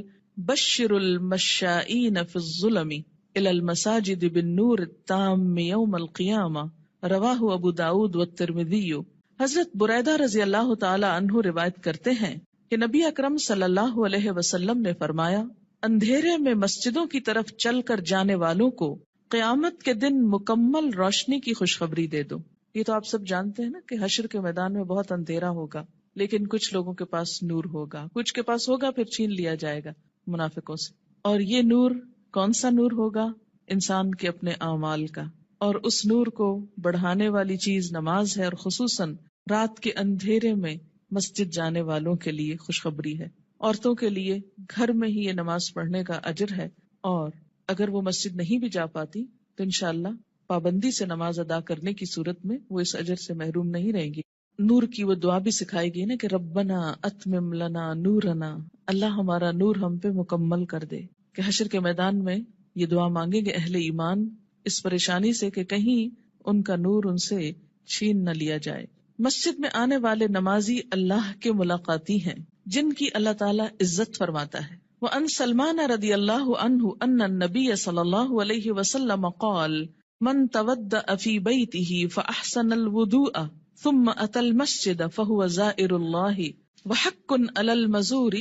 بشر المشائین فی الظلم الى المساجد بالنور التام یوم القیامہ رواہ ابو داود والترمذی. حضرت بریدہ رضی اللہ تعالی عنہ روایت کرتے ہیں کہ نبی اکرم صلی اللہ علیہ وسلم نے فرمایا اندھیرے میں مسجدوں کی طرف چل کر جانے والوں کو قیامت کے دن مکمل روشنی کی خوشخبری دے دو. یہ تو آپ سب جانتے ہیں نا کہ حشر کے میدان میں بہت اندھیرا ہوگا، لیکن کچھ لوگوں کے پاس نور ہوگا، کچھ کے پاس ہوگا پھر چھین لیا جائے گا منافقوں سے. اور یہ نور کون سا نور ہوگا؟ انسان کے اپنے اعمال کا. اور اس نور کو بڑھانے والی چیز نماز ہے، اور خصوصاً رات کے اندھیرے میں مسجد جانے والوں کے لیے خوشخبری ہے. عورتوں کے لیے گھر میں ہی یہ نماز پڑھنے کا اجر ہے، اور اگر وہ مسجد نہیں بھی جا پاتی تو انشاءاللہ پابندی سے نماز ادا کرنے کی صورت میں وہ اس اجر سے محروم نہیں رہیں گی. نور کی وہ دعا بھی سکھائی گئی نا کہ ربنا اتمم لنا نورنا، اللہ ہمارا نور ہم پہ مکمل کر دے. کہ حشر کے میدان میں یہ دعا مانگیں گے اہل ایمان اس پریشانی سے کہ کہیں ان کا نور ان سے چھین نہ لیا جائے. مسجد میں آنے والے نمازی اللہ کے ملاقاتی ہیں جن کی اللہ تعالیٰ عزت فرماتا ہے. وَأَن سلمان رضی اللہ عنہ ان النبی صلی اللہ علیہ وسلم قال من تودأ فی بیتہ فاحسن الوضوء ثم اتى المسجد فهو زائر اللہ وحق علی المزور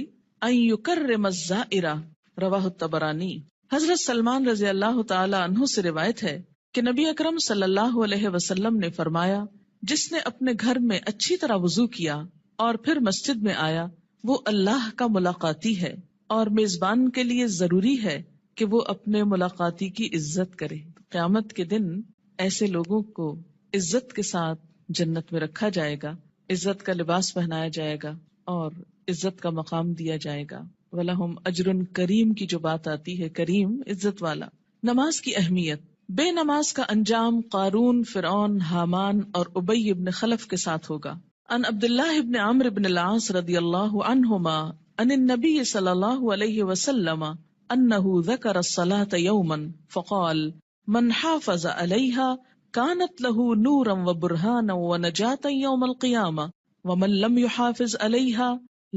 ان یکرم الزائر رواہ الطبرانی. حضرت سلمان رضی اللہ تعالی عنہ سے روایت ہے کہ نبی اکرم صلی اللہ علیہ وسلم نے فرمایا جس نے اپنے گھر میں اچھی طرح وضو کیا اور پھر مسجد میں آیا وہ اللہ کا ملاقاتی ہے، اور میزبان کے لیے ضروری ہے کہ وہ اپنے ملاقاتی کی عزت کرے. قیامت کے دن ایسے لوگوں کو عزت کے ساتھ جنت میں رکھا جائے گا، عزت کا لباس پہنایا جائے گا اور عزت کا مقام دیا جائے گا. وَلَهُمْ أَجْرٌ کریم کی جو بات آتی ہے، کریم عزت والا. نماز کی اہمیت. بے نماز کا انجام قارون، فرعون، حامان اور ابی ابن خلف کے ساتھ ہوگا. ان عبداللہ ابن عمرو ابن العاص رضی اللہ عنہما ان النبی صلی اللہ علیہ وسلم انہ ذکر الصلاة یوما فقال من حافظ علیہا كانت له نورا وبرهانا ونجاة يوم القيامة ومن لم يحافظ عليها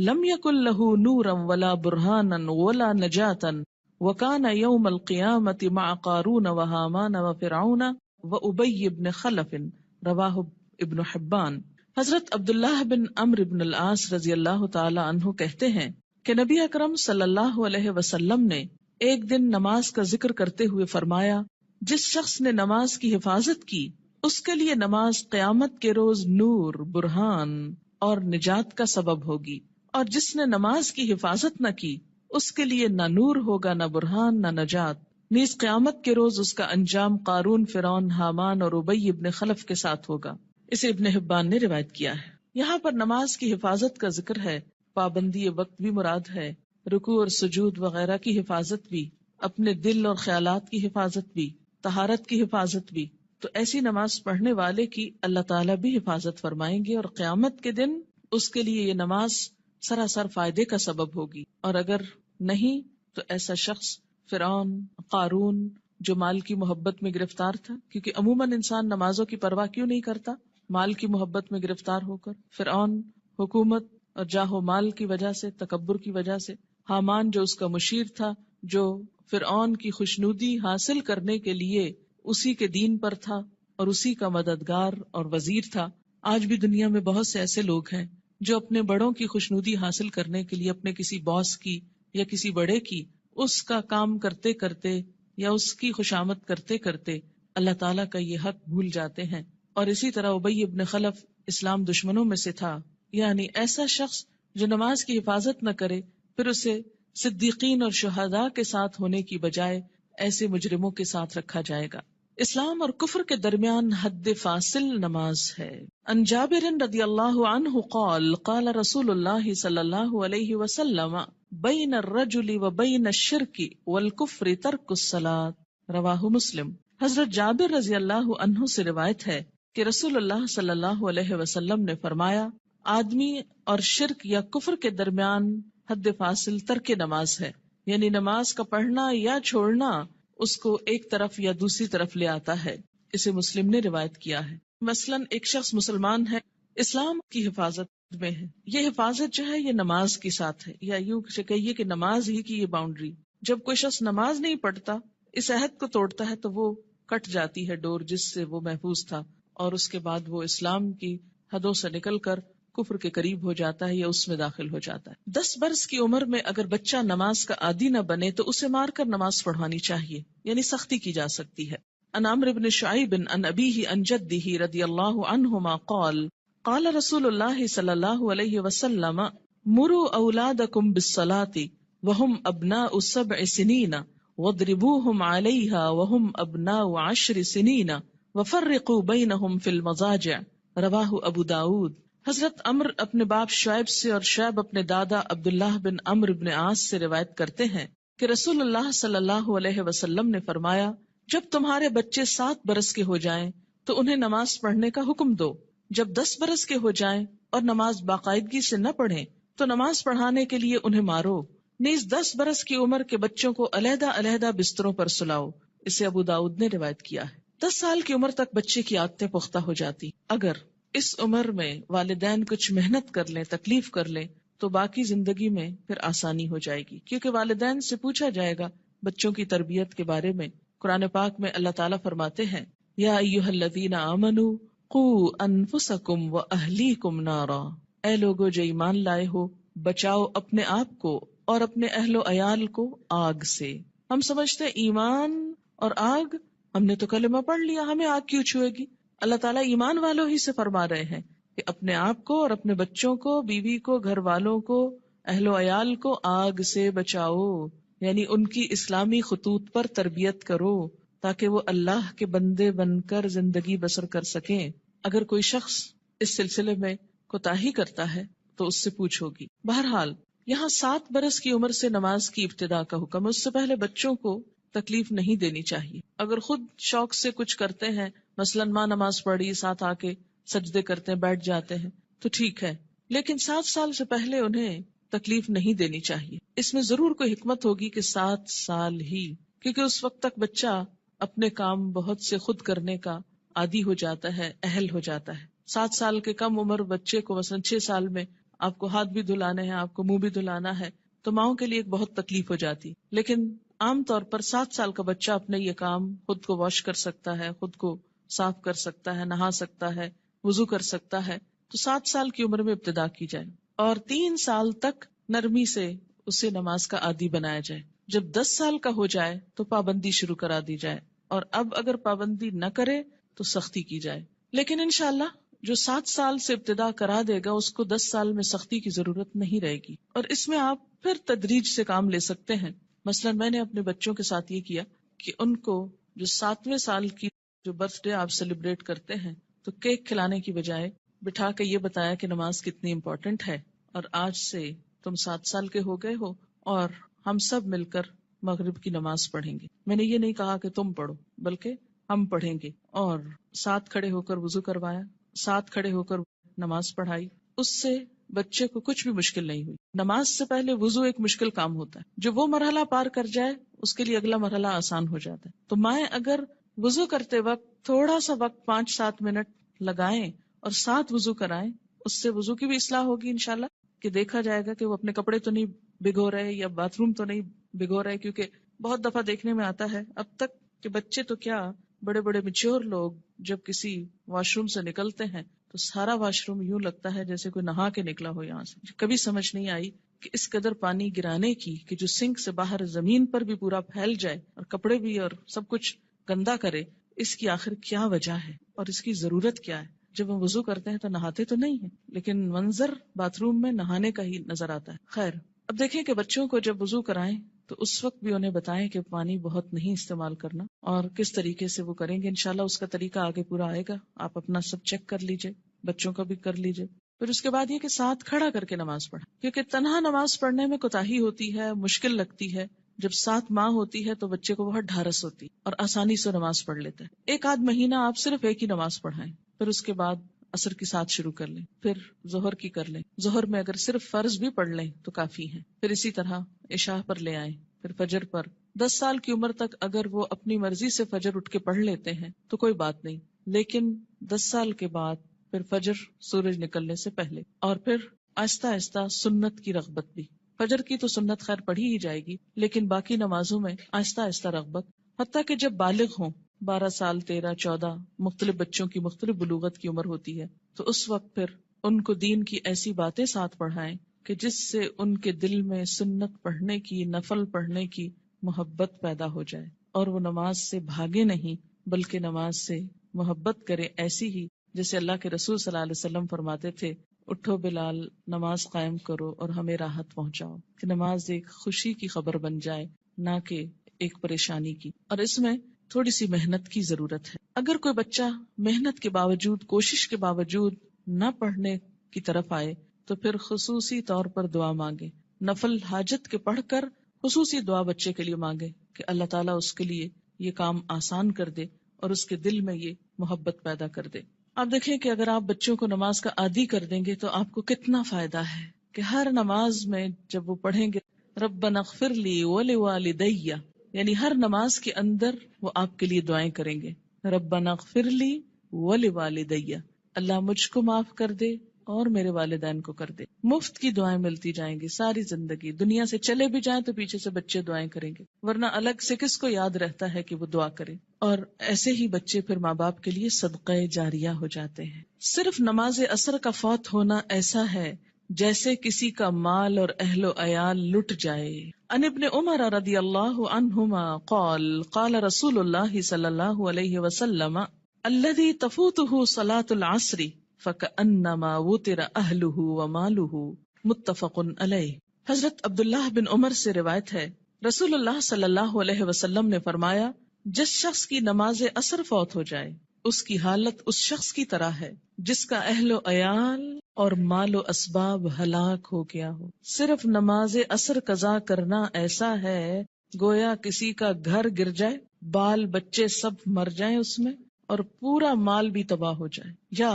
لم يكن له نورا ولا برهانا ولا نجاة وكان يوم القيامة مع قارون وهامان وفرعون وأبي بن خلف رواه ابن حبان. حضرت عبداللہ بن عمرو بن العاص رضی اللہ تعالی عنہ کہتے ہیں کہ نبی اکرم صلی اللہ علیہ وسلم نے ایک دن نماز کا ذکر کرتے ہوئے فرمایا جس شخص نے نماز کی حفاظت کی اس کے لیے نماز قیامت کے روز نور، برہان اور نجات کا سبب ہوگی، اور جس نے نماز کی حفاظت نہ کی اس کے لیے نہ نور ہوگا، نہ برہان، نہ نجات. نیز قیامت کے روز اس کا انجام قارون، فرعون، حامان اور ابی ابن خلف کے ساتھ ہوگا. اسے ابن حبان نے روایت کیا ہے. یہاں پر نماز کی حفاظت کا ذکر ہے، پابندی وقت بھی مراد ہے، رکوع اور سجود وغیرہ کی حفاظت بھی، اپنے دل اور خیالات کی حفاظت بھی، طہارت کی حفاظت بھی. تو ایسی نماز پڑھنے والے کی اللہ تعالیٰ بھی حفاظت فرمائیں گے، اور قیامت کے دن اس کے لیے یہ نماز سراسر فائدے کا سبب ہوگی. اور اگر نہیں تو ایسا شخص فرعون، قارون، جو مال کی محبت میں گرفتار تھا، کیونکہ عموماً انسان نمازوں کی پرواہ کیوں نہیں کرتا؟ مال کی محبت میں گرفتار ہو کر. فرعون حکومت اور جاہ و مال کی وجہ سے، تکبر کی وجہ سے. حامان جو اس کا مشیر تھا، جو فرعون کی خوشنودی حاصل کرنے کے لیے اسی کے دین پر تھا اور اسی کا مددگار اور وزیر تھا. آج بھی دنیا میں بہت سے ایسے لوگ ہیں جو اپنے بڑوں کی خوشنودی حاصل کرنے کے لیے اپنے کسی باس کی یا کسی بڑے کی اس کا کام کرتے کرتے یا اس کی خوشامد کرتے کرتے اللہ تعالیٰ کا یہ حق بھول جاتے ہیں. اور اسی طرح ابی ابن خلف اسلام دشمنوں میں سے تھا. یعنی ایسا شخص جو نماز کی حفاظت نہ کرے، پھر اسے صدیقین اور شہداء کے ساتھ ہونے کی بجائے ایسے مجرموں کے ساتھ رکھا جائے گا. اسلام اور کفر کے درمیان حد فاصل نماز ہے. عن جابر رضی اللہ عنہ قال قال رسول اللہ صلی اللہ علیہ وسلم بین الرجل و بین الشرک والکفر ترک الصلاۃ، رواہ مسلم. حضرت جابر رضی اللہ عنہ سے روایت ہے کہ رسول اللہ صلی اللہ علیہ وسلم نے فرمایا، آدمی اور شرک یا کفر کے درمیان حد فاصل ترک نماز ہے. یعنی نماز کا پڑھنا یا چھوڑنا اس کو ایک طرف یا دوسری طرف لے آتا ہے. اسے مسلم نے روایت کیا ہے. مثلاً ایک شخص مسلمان ہے، اسلام کی حفاظت میں ہے، یہ حفاظت جو ہے یہ نماز کے ساتھ ہے، یا یوں کہیے کہ نماز ہی کی یہ باؤنڈری. جب کوئی شخص نماز نہیں پڑھتا، اس عہد کو توڑتا ہے، تو وہ کٹ جاتی ہے ڈور جس سے وہ محفوظ تھا، اور اس کے بعد وہ اسلام کی حدوں سے نکل کر کفر کے قریب ہو جاتا ہے یا اس میں داخل ہو جاتا ہے. 10 برس کی عمر میں اگر بچہ نماز کا عادی نہ بنے تو اسے مار کر نماز پڑھوانی چاہیے، یعنی سختی کی جا سکتی ہے. عن عمرو بن شعیب عن ابیہ عن جدہ رضی اللہ عنہما قال قال رسول اللہ صلی اللہ علیہ وسلم مروا اولادکم بالصلاة وهم ابناء 7 سنین واضربوهم علیہا وهم ابناء 10 سنین وفرقوا بینہم فی المضاجع، رواہ ابو داود. حضرت عمر اپنے باپ شعیب سے اور شعیب اپنے دادا عبداللہ بن عمرو بن عاص سے روایت کرتے ہیں کہ رسول اللہ صلی اللہ علیہ وسلم نے فرمایا، جب تمہارے بچے 7 برس کے ہو جائیں تو انہیں نماز پڑھنے کا حکم دو. جب 10 برس کے ہو جائیں اور نماز باقاعدگی سے نہ پڑھیں تو نماز پڑھانے کے لیے انہیں مارو. نیز 10 برس کی عمر کے بچوں کو علیحدہ علیحدہ بستروں پر سلاؤ. اسے ابو داؤد نے روایت کیا ہے. 10 سال کی عمر تک بچے کی عادتیں پختہ ہو جاتی. اگر اس عمر میں والدین کچھ محنت کر لیں، تکلیف کر لیں، تو باقی زندگی میں پھر آسانی ہو جائے گی، کیونکہ والدین سے پوچھا جائے گا بچوں کی تربیت کے بارے میں. قرآن پاک میں اللہ تعالیٰ فرماتے ہیں، یا ایھا الذین آمنوا قوا انفسکم واہلیکم نارا، اے لوگو جو ایمان لائے ہو، بچاؤ اپنے آپ کو اور اپنے اہل و عیال کو آگ سے. ہم سمجھتے ہیں ایمان اور آگ، ہم نے تو کلمہ پڑھ لیا، ہمیں آگ کیوں چھوئے گی؟ اللہ تعالیٰ ایمان والوں ہی سے فرما رہے ہیں کہ اپنے آپ کو اور اپنے بچوں کو، بیوی کو، گھر والوں کو، اہل و عیال کو آگ سے بچاؤ. یعنی ان کی اسلامی خطوط پر تربیت کرو تاکہ وہ اللہ کے بندے بن کر زندگی بسر کر سکیں. اگر کوئی شخص اس سلسلے میں کوتاہی کرتا ہے تو اس سے پوچھ ہوگی. بہرحال یہاں 7 برس کی عمر سے نماز کی ابتدا کا حکم. اس سے پہلے بچوں کو تکلیف نہیں دینی چاہیے. اگر خود شوق سے کچھ کرتے ہیں، مثلاً ماں نماز پڑھی، ساتھ آ کے سجدے کرتے ہیں، بیٹھ جاتے ہیں، تو ٹھیک ہے، لیکن 7 سال سے پہلے انہیں تکلیف نہیں دینی چاہیے. اس میں ضرور کوئی حکمت ہوگی کہ 7 سال ہی، کیونکہ اس وقت تک بچہ اپنے کام بہت سے خود کرنے کا عادی ہو جاتا ہے، اہل ہو جاتا ہے. 7 سال کے کم عمر بچے کو مثلاً 6 سال میں آپ کو ہاتھ بھی دھلانے ہیں، آپ کو منہ بھی دھلانا ہے، تو ماؤں کے لیے ایک بہت تکلیف ہو جاتی. لیکن عام طور پر 7 سال کا بچہ اپنے یہ کام خود کو واش کر سکتا ہے، خود کو صاف کر سکتا ہے، نہا سکتا ہے، وضو کر سکتا ہے. تو 7 سال کی عمر میں ابتدا کی جائے اور 3 سال تک نرمی سے اسے نماز کا عادی بنایا جائے. جب 10 سال کا ہو جائے تو پابندی شروع کرا دی جائے، اور اب اگر پابندی نہ کرے تو سختی کی جائے. لیکن انشاءاللہ جو 7 سال سے ابتدا کرا دے گا اس کو 10 سال میں سختی کی ضرورت نہیں رہے گی، اور اس میں آپ پھر تدریج سے کام لے سکتے ہیں. مثلا میں نے اپنے بچوں کے ساتھ یہ کیا کہ ان کو جو 7ویں سال کی جو برتھ ڈے آپ سیلیبریٹ کرتے ہیں تو کیک کھلانے کی بجائے بٹھا کے یہ بتایا کہ نماز کتنی امپورٹنٹ ہے، اور آج سے تم 7 سال کے ہو گئے ہو اور ہم سب مل کر مغرب کی نماز پڑھیں گے. میں نے یہ نہیں کہا کہ تم پڑھو، بلکہ ہم پڑھیں گے، اور ساتھ کھڑے ہو کر وضو کروایا، ساتھ کھڑے ہو کر نماز پڑھائی. اس سے بچے کو کچھ بھی مشکل نہیں ہوئی. نماز سے پہلے وضو ایک مشکل کام ہوتا ہے، جو وہ مرحلہ پار کر جائے اس کے لیے اگلا مرحلہ آسان ہو جاتا ہے. تو مائیں اگر وضو کرتے وقت تھوڑا سا وقت 5-7 منٹ لگائیں اور ساتھ وضو کرائیں، اس سے وضو کی بھی اصلاح ہوگی انشاءاللہ، کہ دیکھا جائے گا کہ وہ اپنے کپڑے تو نہیں بھگو رہے یا باتھ روم تو نہیں بھگو رہے. کیونکہ بہت دفعہ دیکھنے میں آتا ہے اب تک کہ بچے تو کیا، بڑے بڑے میچور لوگ جب کسی واش روم سے نکلتے ہیں تو سارا واش روم یوں لگتا ہے جیسے کوئی نہا کے نکلا ہو یہاں سے. کبھی سمجھ نہیں آئی کہ اس قدر پانی گرانے کی، کہ جو سنک سے باہر زمین پر بھی پورا پھیل جائے اور کپڑے بھی اور سب کچھ گندا کرے، اس کی آخر کیا وجہ ہے اور اس کی ضرورت کیا ہے. جب ہم وضو کرتے ہیں تو نہاتے تو نہیں ہیں، لیکن منظر باتھ روم میں نہانے کا ہی نظر آتا ہے. خیر، اب دیکھیں کہ بچوں کو جب وضو کرائیں تو اس وقت بھی انہیں بتائیں کہ پانی بہت نہیں استعمال کرنا، اور کس طریقے سے وہ کریں گے. انشاءاللہ اس کا طریقہ آگے پورا آئے گا، آپ اپنا سب چیک کر لیجئے، بچوں کا بھی کر لیجئے. پھر اس کے بعد یہ کہ ساتھ کھڑا کر کے نماز پڑھیں، کیونکہ تنہا نماز پڑھنے میں کوتاہی ہوتی ہے، مشکل لگتی ہے. جب ساتھ ماں ہوتی ہے تو بچے کو بہت ڈھارس ہوتی اور آسانی سے نماز پڑھ لیتا ہے. 1 آدھ مہینہ آپ صرف ایک ہی نماز پڑھائیں، پھر اس کے بعد عصر کی ساتھ شروع کر لیں، پھر ظہر کی کر لیں. ظہر میں اگر صرف فرض بھی پڑھ لیں تو کافی ہے. پھر اسی طرح عشاء پر لے آئیں، پھر فجر پر. 10 سال کی عمر تک اگر وہ اپنی مرضی سے فجر اٹھ کے پڑھ لیتے ہیں تو کوئی بات نہیں، لیکن 10 سال کے بعد پھر فجر سورج نکلنے سے پہلے، اور پھر آہستہ آہستہ سنت کی رغبت بھی. فجر کی تو سنت خیر پڑھی ہی جائے گی، لیکن باقی نمازوں میں آہستہ آہستہ رغبت، حتیٰ کہ جب بالغ ہوں، 12 سال 13 14 مختلف بچوں کی مختلف بلوغت کی عمر ہوتی ہے، تو اس وقت پھر ان کو دین کی ایسی باتیں ساتھ پڑھائیں کہ جس سے ان کے دل میں سنت پڑھنے کی، نفل پڑھنے کی محبت پیدا ہو جائے، اور وہ نماز سے بھاگے نہیں بلکہ نماز سے محبت کرے، ایسی ہی جیسے اللہ کے رسول صلی اللہ علیہ وسلم فرماتے تھے، اٹھو بلال، نماز قائم کرو اور ہمیں راحت پہنچاؤ. کہ نماز ایک خوشی کی خبر بن جائے، نہ کہ ایک پریشانی کی. اور اس میں تھوڑی سی محنت کی ضرورت ہے. اگر کوئی بچہ محنت کے باوجود، کوشش کے باوجود نہ پڑھنے کی طرف آئے تو پھر خصوصی طور پر دعا مانگے، نفل حاجت کے پڑھ کر خصوصی دعا بچے کے لیے مانگے کہ اللہ تعالیٰ اس کے لیے یہ کام آسان کر دے اور اس کے دل میں یہ محبت پیدا کر دے. آپ دیکھیں کہ اگر آپ بچوں کو نماز کا عادی کر دیں گے تو آپ کو کتنا فائدہ ہے کہ ہر نماز میں جب وہ پڑھیں گے ربنا اغفر لی ولوالدی، یعنی ہر نماز کے اندر وہ آپ کے لیے دعائیں کریں گے. ربنا اغفر لی ولوالدی، اللہ مجھ کو معاف کر دے اور میرے والدین کو کر دے. مفت کی دعائیں ملتی جائیں گی ساری زندگی. دنیا سے چلے بھی جائیں تو پیچھے سے بچے دعائیں کریں گے، ورنہ الگ سے کس کو یاد رہتا ہے کہ وہ دعا کرے. اور ایسے ہی بچے پھر ماں باپ کے لیے صدقہ جاریہ ہو جاتے ہیں. صرف نماز عصر کا فوت ہونا ایسا ہے جیسے کسی کا مال اور اہل و عیال لٹ جائے. عن ابن عمر رضی اللہ عنہما قال قال رسول اللہ صلی اللہ علیہ وسلم الذي تفوته صلاة العصر فكأنما وتر اہلہ ومالہ، متفق علیہ. حضرت عبداللہ بن عمر سے روایت ہے، رسول اللہ صلی اللہ علیہ وسلم نے فرمایا، جس شخص کی نماز عصر فوت ہو جائے اس کی حالت اس شخص کی طرح ہے جس کا اہل و عیال اور مال و اسباب ہلاک ہو گیا ہو. صرف نماز عصر قضا کرنا ایسا ہے گویا کسی کا گھر گر جائے، بال بچے سب مر جائیں اس میں، اور پورا مال بھی تباہ ہو جائے، یا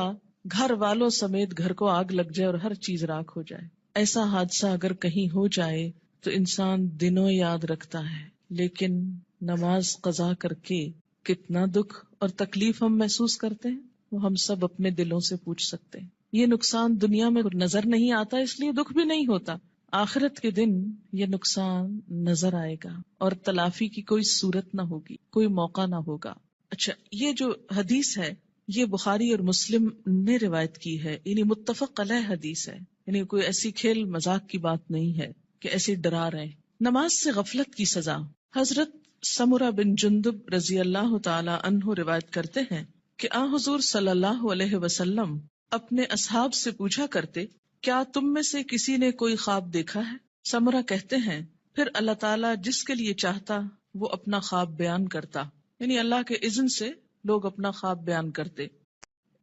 گھر والوں سمیت گھر کو آگ لگ جائے اور ہر چیز راکھ ہو جائے. ایسا حادثہ اگر کہیں ہو جائے تو انسان دنوں یاد رکھتا ہے، لیکن نماز قضا کر کے کتنا دکھ اور تکلیف ہم محسوس کرتے ہیں وہ ہم سب اپنے دلوں سے پوچھ سکتے ہیں. یہ نقصان دنیا میں نظر نہیں آتا اس لیے دکھ بھی نہیں ہوتا، آخرت کے دن یہ نقصان نظر آئے گا اور تلافی کی کوئی صورت نہ ہوگی، کوئی موقع نہ ہوگا. اچھا، یہ جو حدیث ہے یہ بخاری اور مسلم نے روایت کی ہے، یعنی متفق علیہ حدیث ہے، یعنی کوئی ایسی کھیل مذاق کی بات نہیں ہے کہ ایسے ڈرا رہے. نماز سے غفلت کی سزا. حضرت سمرہ بن جندب رضی اللہ تعالی عنہ روایت کرتے ہیں کہ آن حضور صلی اللہ علیہ وسلم اپنے اصحاب سے پوچھا کرتے، کیا تم میں سے کسی نے کوئی خواب دیکھا ہے؟ سمرہ کہتے ہیں پھر اللہ تعالیٰ جس کے لیے چاہتا وہ اپنا خواب بیان کرتا، یعنی اللہ کے اذن سے لوگ اپنا خواب بیان کرتے.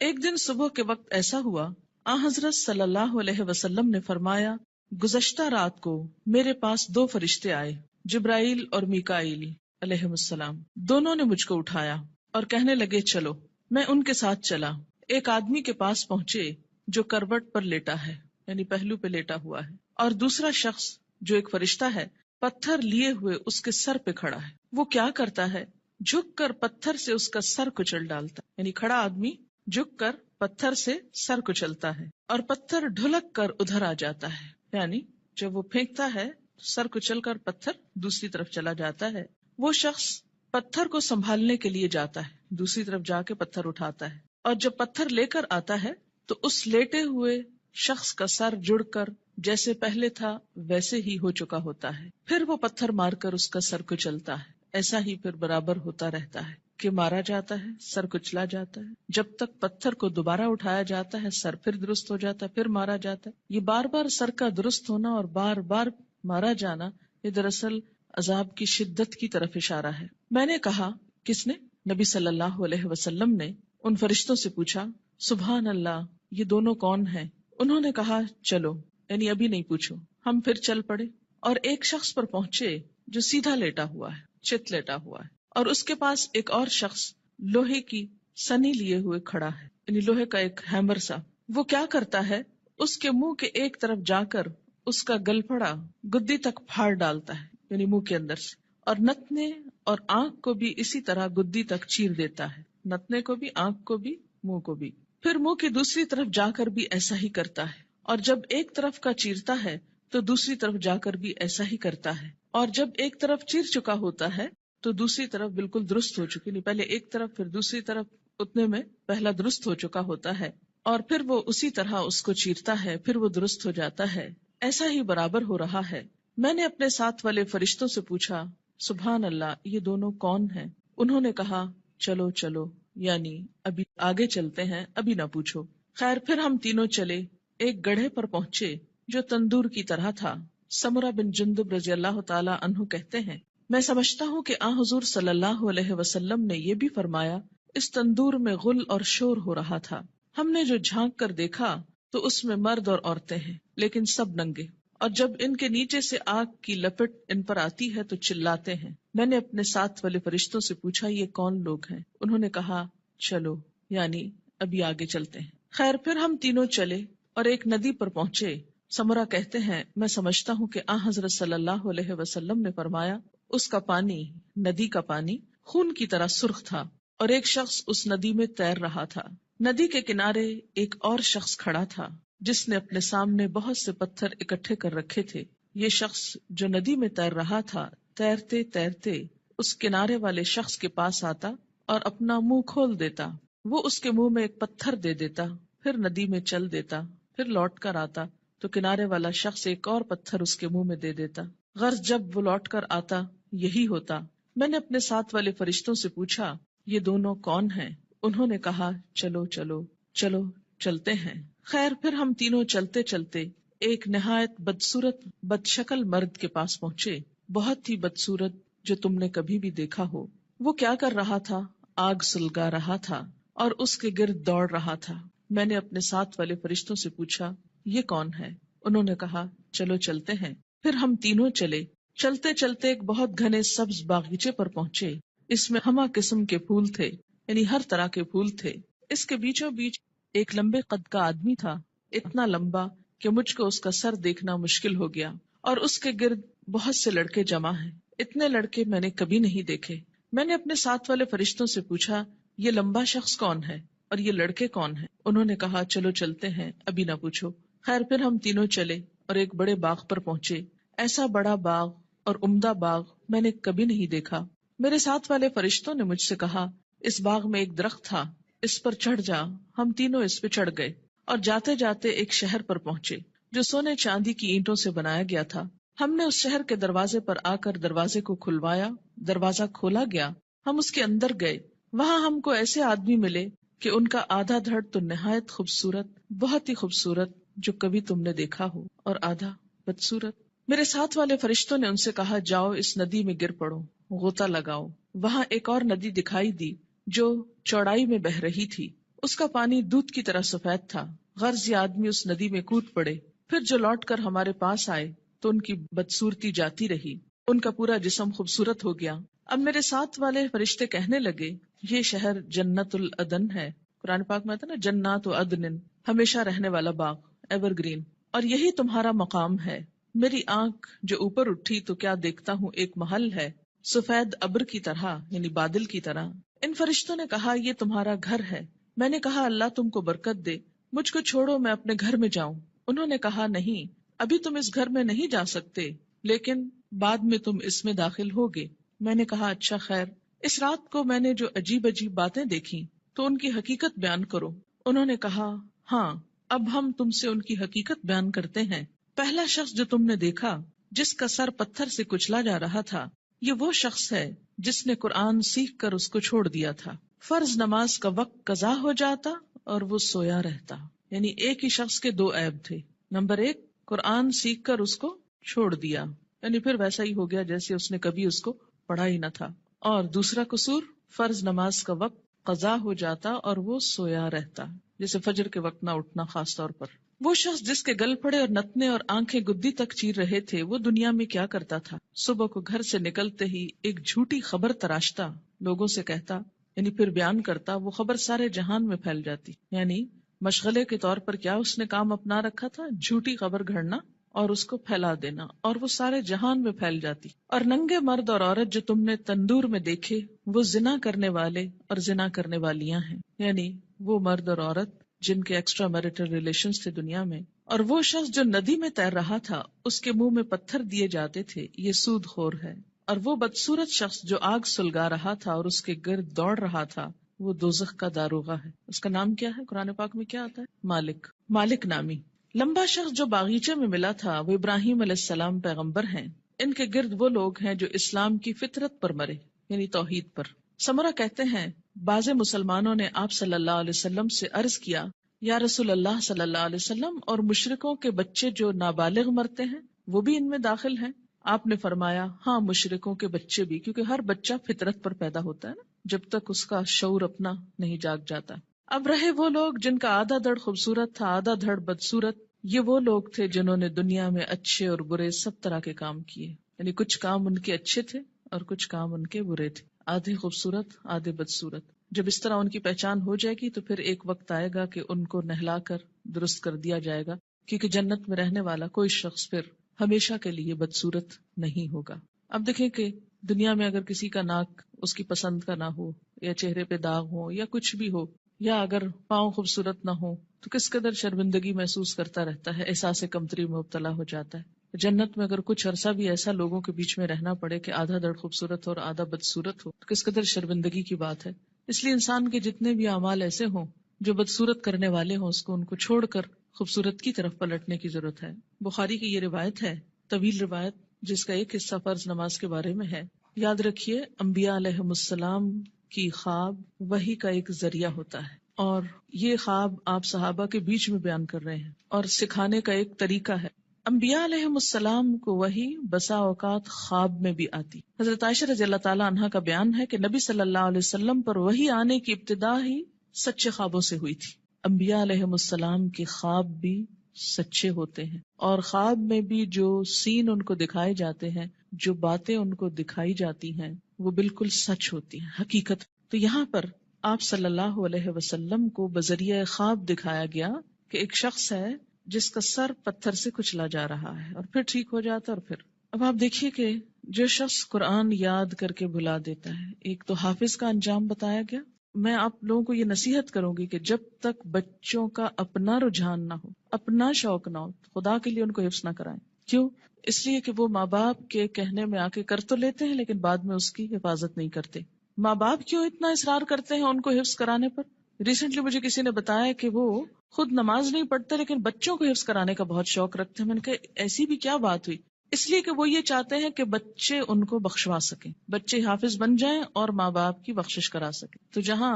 ایک دن صبح کے وقت ایسا ہوا، آن حضرت صلی اللہ علیہ وسلم نے فرمایا، گزشتہ رات کو میرے پاس دو فرشتے آئے، جبرائیل اور میکائیل علیہ السلام. دونوں نے مجھ کو اٹھایا اور کہنے لگے چلو. میں ان کے ساتھ چلا. ایک آدمی کے پاس پہنچے جو کروٹ پر لیٹا ہے، یعنی پہلو پہ لیٹا ہوا ہے، اور دوسرا شخص جو ایک فرشتہ ہے پتھر لیے ہوئے اس کے سر پہ کھڑا ہے. وہ کیا کرتا ہے؟ جھک کر پتھر سے اس کا سر کچل ڈالتا ہے. یعنی کھڑا آدمی جھک کر پتھر سے سر کچلتا ہے اور پتھر ڈھلک کر ادھر آ جاتا ہے. یعنی جب وہ پھینکتا ہے سر کچل کر پتھر دوسری طرف چلا جاتا ہے. وہ شخص پتھر کو سنبھالنے کے لیے جاتا ہے، دوسری طرف جا کے پتھر اٹھاتا ہے، اور جب پتھر لے کر آتا ہے تو اس لیٹے ہوئے شخص کا سر جڑ کر جیسے پہلے تھا ویسے ہی ہو چکا ہوتا ہے. پھر وہ پتھر مار کر اس کا سر کچلتا ہے. ایسا ہی پھر برابر ہوتا رہتا ہے کہ مارا جاتا ہے، سر کچلا جاتا ہے، جب تک پتھر کو دوبارہ اٹھایا جاتا ہے سر پھر درست ہو جاتا ہے، پھر مارا جاتا ہے. یہ بار بار سر کا درست ہونا اور بار بار مارا جانا یہ دراصل عذاب کی شدت کی طرف اشارہ ہے. میں نے کہا، کس نے؟ نبی صلی اللہ علیہ وسلم نے ان فرشتوں سے پوچھا، سبحان اللہ، یہ دونوں کون ہیں؟ انہوں نے کہا چلو، یعنی ابھی نہیں پوچھو. ہم پھر چل پڑے اور ایک شخص پر پہنچے جو سیدھا لیٹا ہوا ہے، چت لیٹا ہوا ہے، اور اس کے پاس ایک اور شخص لوہے کی سنی لیے ہوئے کھڑا ہے، یعنی لوہے کا ایک ہیمر سا. وہ کیا کرتا ہے؟ اس کے منہ کے ایک طرف جا کر اس کا گلپھڑا گدی تک پھاڑ ڈالتا ہے، یعنی منہ کے اندر سے، اور نتنے اور آنکھ کو بھی اسی طرح گدی تک چیر دیتا ہے، نتنے کو بھی، آنکھ کو بھی، منہ کو بھی. پھر منہ کی دوسری طرف جا کر بھی ایسا ہی کرتا ہے، اور جب ایک طرف کا چیرتا ہے تو دوسری طرف جا کر بھی ایسا ہی کرتا ہے، اور جب ایک طرف چیر چکا ہوتا ہے تو دوسری طرف بالکل درست ہو چکی، نہیں پہلے ایک طرف پھر دوسری طرف، اتنے میں پہلا درست ہو چکا ہوتا ہے، اور پھر وہ اسی طرح اس کو چیرتا ہے، پھر وہ درست ہو جاتا ہے. ایسا ہی برابر ہو رہا ہے. میں نے اپنے ساتھ والے فرشتوں سے پوچھا، سبحان اللہ، یہ دونوں کون ہیں؟ انہوں نے کہا چلو چلو، یعنی ابھی آگے چلتے ہیں، ابھی نہ پوچھو. خیر، پھر ہم تینوں چلے. ایک گڑھے پر پہنچے جو تندور کی طرح تھا. سمرہ بن جندب رضی اللہ تعالی عنہ کہتے ہیں، میں سمجھتا ہوں کہ حضور صلی اللہ علیہ وسلم نے یہ بھی فرمایا، اس تندور میں غل اور شور ہو رہا تھا. ہم نے جو جھانک کر دیکھا تو اس میں مرد اور عورتیں ہیں، لیکن سب ننگے، اور جب ان کے نیچے سے آگ کی لپٹ ان پر آتی ہے تو چلاتے ہیں. میں نے اپنے ساتھ والے فرشتوں سے پوچھا، یہ کون لوگ ہیں؟ انہوں نے کہا چلو، یعنی ابھی آگے چلتے ہیں. خیر، پھر ہم تینوں چلے اور ایک ندی پر پہنچے. سمرہ کہتے ہیں، میں سمجھتا ہوں کہ حضرت صلی اللہ علیہ وسلم نے فرمایا، اس کا پانی، ندی کا پانی خون کی طرح سرخ تھا، اور ایک شخص اس ندی میں تیر رہا تھا. ندی کے کنارے ایک اور شخص کھڑا تھا جس نے اپنے سامنے بہت سے پتھر اکٹھے کر رکھے تھے. یہ شخص جو ندی میں تیر رہا تھا، تیرتے تیرتے اس کنارے والے شخص کے پاس آتا اور اپنا منہ کھول دیتا. وہ اس کے منہ میں ایک پتھر دے دیتا، پھر ندی میں چل دیتا، پھر لوٹ کر آتا تو کنارے والا شخص ایک اور پتھر اس کے منہ میں دے دیتا. غرض جب وہ لوٹ کر آتا یہی ہوتا. میں نے اپنے ساتھ والے فرشتوں سے پوچھا، یہ دونوں کون ہیں؟ انہوں نے کہا چلو چلو چلو، چلتے ہیں. خیر، پھر ہم تینوں چلتے چلتے ایک نہایت بدصورت بد شکل مرد کے پاس پہنچے، بہت ہی بدصورت جو تم نے کبھی بھی دیکھا ہو. وہ کیا کر رہا تھا؟ آگ سلگا رہا تھا اور اس کے گرد دوڑ رہا تھا. میں نے اپنے ساتھ والے فرشتوں سے پوچھا، یہ کون ہے؟ انہوں نے کہا چلو چلتے ہیں. پھر ہم تینوں چلے. چلتے چلتے ایک بہت گھنے سبز باغیچے پر پہنچے. اس میں ہمہ قسم کے پھول تھے، یعنی ہر طرح کے پھول تھے. اس کے بیچوں بیچ ایک لمبے قد کا آدمی تھا، اتنا لمبا کہ مجھ کو اس کا سر دیکھنا مشکل ہو گیا، اور اس کے گرد بہت سے لڑکے جمع ہیں. اتنے لڑکے میں نے کبھی نہیں دیکھے. میں نے اپنے ساتھ والے فرشتوں سے پوچھا، یہ لمبا شخص کون ہے اور یہ لڑکے کون ہیں؟ انہوں نے کہا چلو چلتے ہیں، ابھی نہ پوچھو. خیر، پھر ہم تینوں چلے اور ایک بڑے باغ پر پہنچے. ایسا بڑا باغ اور عمدہ باغ میں نے کبھی نہیں دیکھا. میرے ساتھ والے فرشتوں نے مجھ سے کہا، اس باغ میں ایک درخت تھا، اس پر چڑھ جا. ہم تینوں اس پہ چڑھ گئے اور جاتے جاتے ایک شہر پر پہنچے جو سونے چاندی کی اینٹوں سے بنایا گیا تھا. ہم نے اس شہر کے دروازے پر آ کر دروازے کو کھلوایا. دروازہ کھولا گیا، ہم اس کے اندر گئے. وہاں ہم کو ایسے آدمی ملے کہ ان کا آدھا دھڑ تو نہایت خوبصورت، بہت ہی خوبصورت جو کبھی تم نے دیکھا ہو، اور آدھا بدصورت. میرے ساتھ والے فرشتوں نے ان سے کہا، جاؤ اس ندی میں گر پڑو، غوطہ لگاؤ. وہاں ایک اور ندی دکھائی دی جو چوڑائی میں بہ رہی تھی. اس کا پانی دودھ کی طرح سفید تھا، غرض یہ آدمی اس ندی میں کود پڑے، پھر جو لوٹ کر ہمارے پاس آئے تو ان کی بدصورتی جاتی رہی، ان کا پورا جسم خوبصورت ہو گیا۔ اب میرے ساتھ والے فرشتے کہنے لگے یہ شہر جنت العدن ہے، قرآن پاک میں آتا نا جنات عدن، ہمیشہ رہنے والا باغ، ایور گرین، اور یہی تمہارا مقام ہے۔ میری آنکھ جو اوپر اٹھی تو کیا دیکھتا ہوں، ایک محل ہے سفید ابر کی طرح، یعنی بادل کی طرح۔ ان فرشتوں نے کہا یہ تمہارا گھر ہے۔ میں نے کہا اللہ تم کو برکت دے، مجھ کو چھوڑو میں اپنے گھر میں جاؤں۔ انہوں نے کہا نہیں، ابھی تم اس گھر میں نہیں جا سکتے، لیکن بعد میں تم اس میں داخل ہوگے۔ میں نے کہا اچھا خیر، اس رات کو میں نے جو عجیب عجیب باتیں دیکھی تو ان کی حقیقت بیان کرو۔ انہوں نے کہا ہاں، اب ہم تم سے ان کی حقیقت بیان کرتے ہیں۔ پہلا شخص جو تم نے دیکھا جس کا سر پتھر سے کچلا جا رہا تھا، یہ وہ شخص ہے جس نے قرآن سیکھ کر اس کو چھوڑ دیا تھا۔ فرض نماز کا وقت قضا ہو جاتا اور وہ سویا رہتا، یعنی ایک ہی شخص کے دو عیب تھے۔ نمبر ایک، قرآن سیکھ کر اس کو چھوڑ دیا، یعنی پھر ویسا ہی ہو گیا جیسے اس نے کبھی اس کو پڑھا ہی نہ تھا۔ اور دوسرا قصور، فرض نماز کا وقت قضا ہو جاتا اور وہ سویا رہتا، جیسے فجر کے وقت نہ اٹھنا خاص طور پر۔ وہ شخص جس کے گل پھڑے اور نتنے اور آنکھیں گدی تک چیر رہے تھے، وہ دنیا میں کیا کرتا تھا؟ صبح کو گھر سے نکلتے ہی ایک جھوٹی خبر تراشتا، لوگوں سے کہتا، یعنی پھر بیان کرتا، وہ خبر سارے جہان میں پھیل جاتی۔ یعنی مشغلے کے طور پر کیا اس نے کام اپنا رکھا تھا؟ جھوٹی خبر گھڑنا اور اس کو پھیلا دینا، اور وہ سارے جہان میں پھیل جاتی۔ اور ننگے مرد اور عورت جو تم نے تندور میں دیکھے، وہ زنا کرنے والے اور زنا کرنے والیاں ہیں، یعنی وہ مرد اور عورت جن کے ایکسٹرا میرٹل ریلیشنز تھے دنیا میں۔ اور وہ شخص جو ندی میں تیر رہا تھا، اس کے منہ میں پتھر دیے جاتے تھے، یہ سود خور ہے۔ اور وہ بدصورت شخص جو آگ سلگا رہا تھا اور اس کے گرد دوڑ رہا تھا، وہ دوزخ کا داروغہ ہے۔ اس کا نام کیا ہے؟ قرآن پاک میں کیا آتا ہے؟ مالک، مالک نامی۔ لمبا شخص جو باغیچے میں ملا تھا، وہ ابراہیم علیہ السلام پیغمبر ہیں۔ ان کے گرد وہ لوگ ہیں جو اسلام کی فطرت پر مرے، یعنی توحید پر۔ سمرہ کہتے ہیں بعض مسلمانوں نے آپ صلی اللہ علیہ وسلم سے عرض کیا، یا رسول اللہ صلی اللہ علیہ وسلم، اور مشرکوں کے بچے جو نابالغ مرتے ہیں وہ بھی ان میں داخل ہیں؟ آپ نے فرمایا ہاں، مشرکوں کے بچے بھی، کیونکہ ہر بچہ فطرت پر پیدا ہوتا ہے نا، جب تک اس کا شعور اپنا نہیں جاگ جاتا۔ اب رہے وہ لوگ جن کا آدھا دھڑ خوبصورت تھا، آدھا دھڑ بدصورت، یہ وہ لوگ تھے جنہوں نے دنیا میں اچھے اور برے سب طرح کے کام کیے، یعنی کچھ کام ان کے اچھے تھے اور کچھ کام ان کے برے تھے، آدھے خوبصورت آدھے بدصورت۔ جب اس طرح ان کی پہچان ہو جائے گی تو پھر ایک وقت آئے گا کہ ان کو نہلا کر درست کر دیا جائے گا، کیونکہ جنت میں رہنے والا کوئی شخص پھر ہمیشہ کے لیے بدصورت نہیں ہوگا۔ اب دیکھیں کہ دنیا میں اگر کسی کا ناک اس کی پسند کا نہ ہو، یا چہرے پہ داغ ہو، یا کچھ بھی ہو، یا اگر پاؤں خوبصورت نہ ہو، تو کس قدر شرمندگی محسوس کرتا رہتا ہے، احساس کمتری میں مبتلا ہو جاتا ہے۔ جنت میں اگر کچھ عرصہ بھی ایسا لوگوں کے بیچ میں رہنا پڑے کہ آدھا دھڑ خوبصورت ہو اور آدھا بدصورت ہو، تو کس قدر شرمندگی کی بات ہے۔ اس لیے انسان کے جتنے بھی اعمال ایسے ہوں جو بدصورت کرنے والے ہوں، اس کو ان کو چھوڑ کر خوبصورت کی طرف پلٹنے کی ضرورت ہے۔ بخاری کی یہ روایت ہے، طویل روایت، جس کا ایک حصہ فرض نماز کے بارے میں ہے۔ یاد رکھیے، انبیاء علیہم السلام کی خواب وحی کا ایک ذریعہ ہوتا ہے، اور یہ خواب آپ صحابہ کے بیچ میں بیان کر رہے ہیں اور سکھانے کا ایک طریقہ ہے۔ انبیاء علیہم السلام کو وحی بسا اوقات خواب میں بھی آتی۔ حضرت عائشہ رضی اللہ تعالی عنہا کا بیان ہے کہ نبی صلی اللہ علیہ وسلم پر وحی آنے کی ابتدا ہی سچے خوابوں سے ہوئی تھی۔ انبیاء علیہم السلام کے خواب بھی سچے ہوتے ہیں، اور خواب میں بھی جو سین ان کو دکھائے جاتے ہیں، جو باتیں ان کو دکھائی جاتی ہیں، وہ بالکل سچ ہوتی ہیں، حقیقت۔ تو یہاں پر آپ صلی اللہ علیہ وسلم کو بذریعہ خواب دکھایا گیا کہ ایک شخص ہے جس کا سر پتھر سے کچلا جا رہا ہے اور پھر ٹھیک ہو جاتا، اور پھر اب آپ دیکھیے کہ جو شخص قرآن یاد کر کے بھلا دیتا ہے، ایک تو حافظ کا انجام بتایا گیا۔ میں آپ لوگوں کو یہ نصیحت کروں گی کہ جب تک بچوں کا اپنا رجحان نہ ہو، اپنا شوق نہ ہو، خدا کے لیے ان کو حفظ نہ کرائیں۔ کیوں؟ اس لیے کہ وہ ماں باپ کے کہنے میں آ کے کر تو لیتے ہیں، لیکن بعد میں اس کی حفاظت نہیں کرتے۔ ماں باپ کیوں اتنا اصرار کرتے ہیں ان کو حفظ کرانے پر؟ ریسنٹلی مجھے کسی نے بتایا کہ وہ خود نماز نہیں پڑھتے لیکن بچوں کو حفظ کرانے کا بہت شوق رکھتے ہیں۔ میں نے کہا ایسی بھی کیا بات ہوئی؟ اس لیے کہ وہ یہ چاہتے ہیں کہ بچے ان کو بخشوا سکیں، بچے حافظ بن جائیں اور ماں باپ کی بخشش کرا سکیں۔ تو جہاں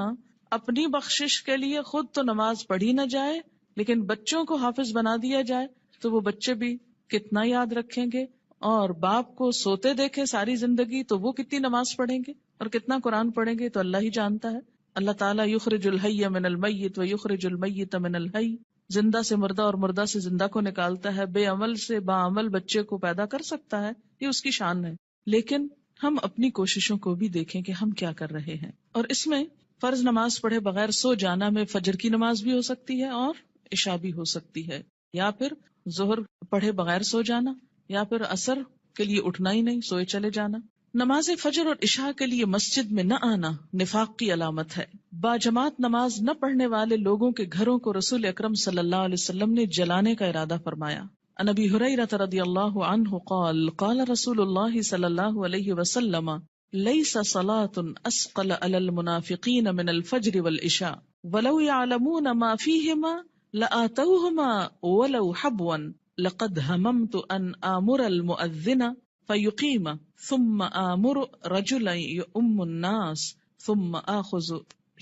اپنی بخشش کے لیے خود تو نماز پڑھی نہ جائے لیکن بچوں کو حافظ بنا دیا جائے، تو وہ بچے بھی کتنا یاد رکھیں گے، اور باپ کو سوتے دیکھے ساری زندگی تو وہ کتنی نماز پڑھیں گے اور کتنا قرآن پڑھیں گے تو اللہ ہی جانتا ہے۔ اللہ تعالیٰ یخرج الحی من المیت و یخرج المیت من الحی، زندہ سے مردہ اور مردہ سے زندہ کو نکالتا ہے، بے عمل سے باعمل بچے کو پیدا کر سکتا ہے، یہ اس کی شان ہے. لیکن ہم اپنی کوششوں کو بھی دیکھیں کہ ہم کیا کر رہے ہیں. اور اس میں فرض نماز پڑھے بغیر سو جانا میں فجر کی نماز بھی ہو سکتی ہے اور عشاء بھی ہو سکتی ہے، یا پھر ظہر پڑھے بغیر سو جانا، یا پھر عصر کے لیے اٹھنا ہی نہیں، سوئے چلے جانا. نماز فجر اور عشاء کے لیے مسجد میں نہ آنا نفاق کی علامت ہے. باجماعت نماز نہ پڑھنے والے لوگوں کے گھروں کو رسول اکرم صلی اللہ علیہ وسلم نے جلانے کا ارادہ فرمایا. عن ابی ہریرہ رضی اللہ عنہ قال قال رسول اللہ صلی اللہ علیہ وسلم لیس صلاة اسقل علی المنافقین من الفجر والعشاء ولو يعلمون ما فيهما لآتوهما ولو حبوا لقد هممت ان آمر المؤذن فيقيم ثم آمر رجلا يؤم الناس ثم آخذ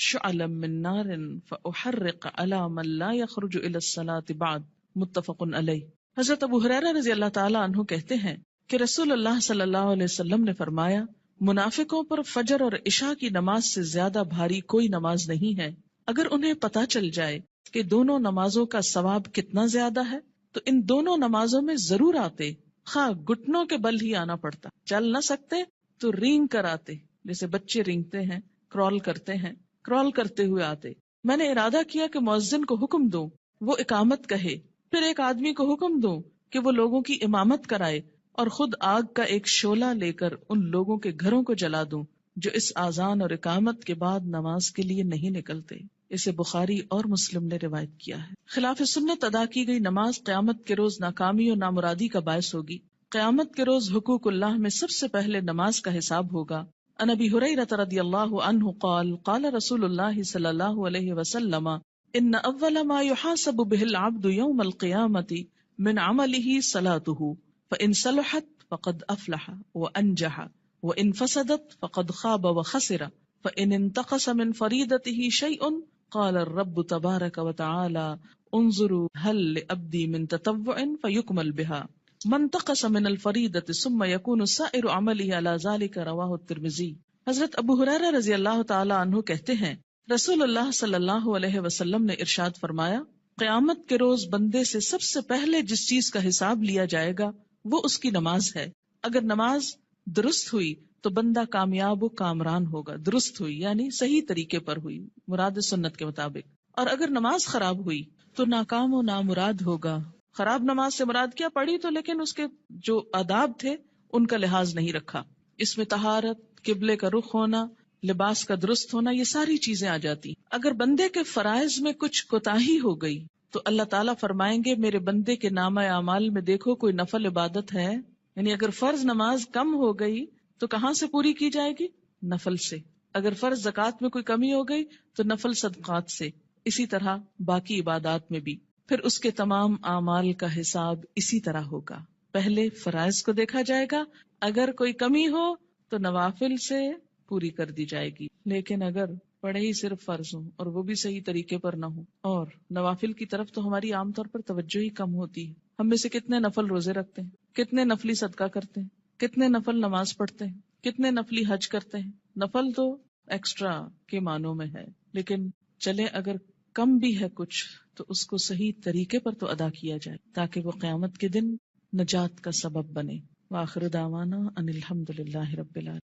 شعلا من نار فأحرق على من لا يخرج إلى الصلاة بعد. متفق علیہ. حضرت ابو ہریرہ رضی اللہ تعالی عنہ کہتے ہیں کہ رسول اللہ صلی اللہ علیہ وسلم نے فرمایا، منافقوں پر فجر اور عشاء کی نماز سے زیادہ بھاری کوئی نماز نہیں ہے. اگر انہیں پتا چل جائے کہ دونوں نمازوں کا ثواب کتنا زیادہ ہے تو ان دونوں نمازوں میں ضرور آتے، خواہ گھٹنوں کے بل ہی آنا پڑتا. چل نہ سکتے تو رینگ کر آتے، جیسے بچے رینگتے ہیں، کرال کرتے ہیں، کرال کرتے ہوئے آتے. میں نے ارادہ کیا کہ مؤذن کو حکم دوں وہ اقامت کہے، پھر ایک آدمی کو حکم دوں کہ وہ لوگوں کی امامت کرائے، اور خود آگ کا ایک شعلہ لے کر ان لوگوں کے گھروں کو جلا دوں جو اس آذان اور اقامت کے بعد نماز کے لیے نہیں نکلتے. اسے بخاری اور مسلم نے روایت کیا ہے. خلاف سنت ادا کی گئی نماز قیامت کے روز ناکامی اور نامرادی کا باعث ہوگی. قیامت کے روز حقوق اللہ میں سب سے پہلے نماز کا حساب ہوگا. عن ابی ہریرہ رضی اللہ عنہ قال قال رسول اللہ صلی اللہ علیہ وسلم ان اول ما يحاسب به العبد يوم القيامة من عمله صلاته فإن صلحت فقد أفلح وأنجح وإن فسدت فقد خاب وخسر فإن انتقص من فريضته شيء قال الرب تبارك وتعالى انظروا هل لعبدي من تطوع فيكمل بها من انتقص من الفريضة ثم يكون سائر عمله على ذلك رواه الترمذي. حضرت ابو ہریرہ رضی اللہ تعالی عنہ کہتے ہیں رسول اللہ صلی اللہ علیہ وسلم نے ارشاد فرمایا، قیامت کے روز بندے سے سب سے پہلے جس چیز کا حساب لیا جائے گا وہ اس کی نماز ہے. اگر نماز درست ہوئی تو بندہ کامیاب و کامران ہوگا. درست ہوئی یعنی صحیح طریقے پر ہوئی، مراد سنت کے مطابق. اور اگر نماز خراب ہوئی تو ناکام و نامراد ہوگا. خراب نماز سے مراد کیا؟ پڑھی تو لیکن اس کے جو آداب تھے ان کا لحاظ نہیں رکھا. اس میں طہارت، قبلے کا رخ ہونا، لباس کا درست ہونا، یہ ساری چیزیں آ جاتی. اگر بندے کے فرائض میں کچھ کوتاہی ہو گئی تو اللہ تعالیٰ فرمائیں گے میرے بندے کے نامہ اعمال میں دیکھو کوئی نفل عبادت ہے. یعنی اگر فرض نماز کم ہو گئی تو کہاں سے پوری کی جائے گی؟ نفل سے. اگر فرض زکوٰۃ میں کوئی کمی ہو گئی تو نفل صدقات سے. اسی طرح باقی عبادات میں بھی. پھر اس کے تمام اعمال کا حساب اسی طرح ہوگا. پہلے فرائض کو دیکھا جائے گا، اگر کوئی کمی ہو تو نوافل سے پوری کر دی جائے گی. لیکن اگر پڑھے ہی صرف فرض ہوں اور وہ بھی صحیح طریقے پر نہ ہو، اور نوافل کی طرف تو ہماری عام طور پر توجہ ہی کم ہوتی ہے. ہم میں سے کتنے نفل روزے رکھتے ہیں، کتنے نفلی صدقہ کرتے ہیں، کتنے نفل نماز پڑھتے ہیں، کتنے نفلی حج کرتے ہیں. نفل تو ایکسٹرا کے معنوں میں ہے، لیکن چلے اگر کم بھی ہے کچھ تو اس کو صحیح طریقے پر تو ادا کیا جائے تاکہ وہ قیامت کے دن نجات کا سبب بنے. وآخر دعوانا ان الحمد للہ رب العالمین.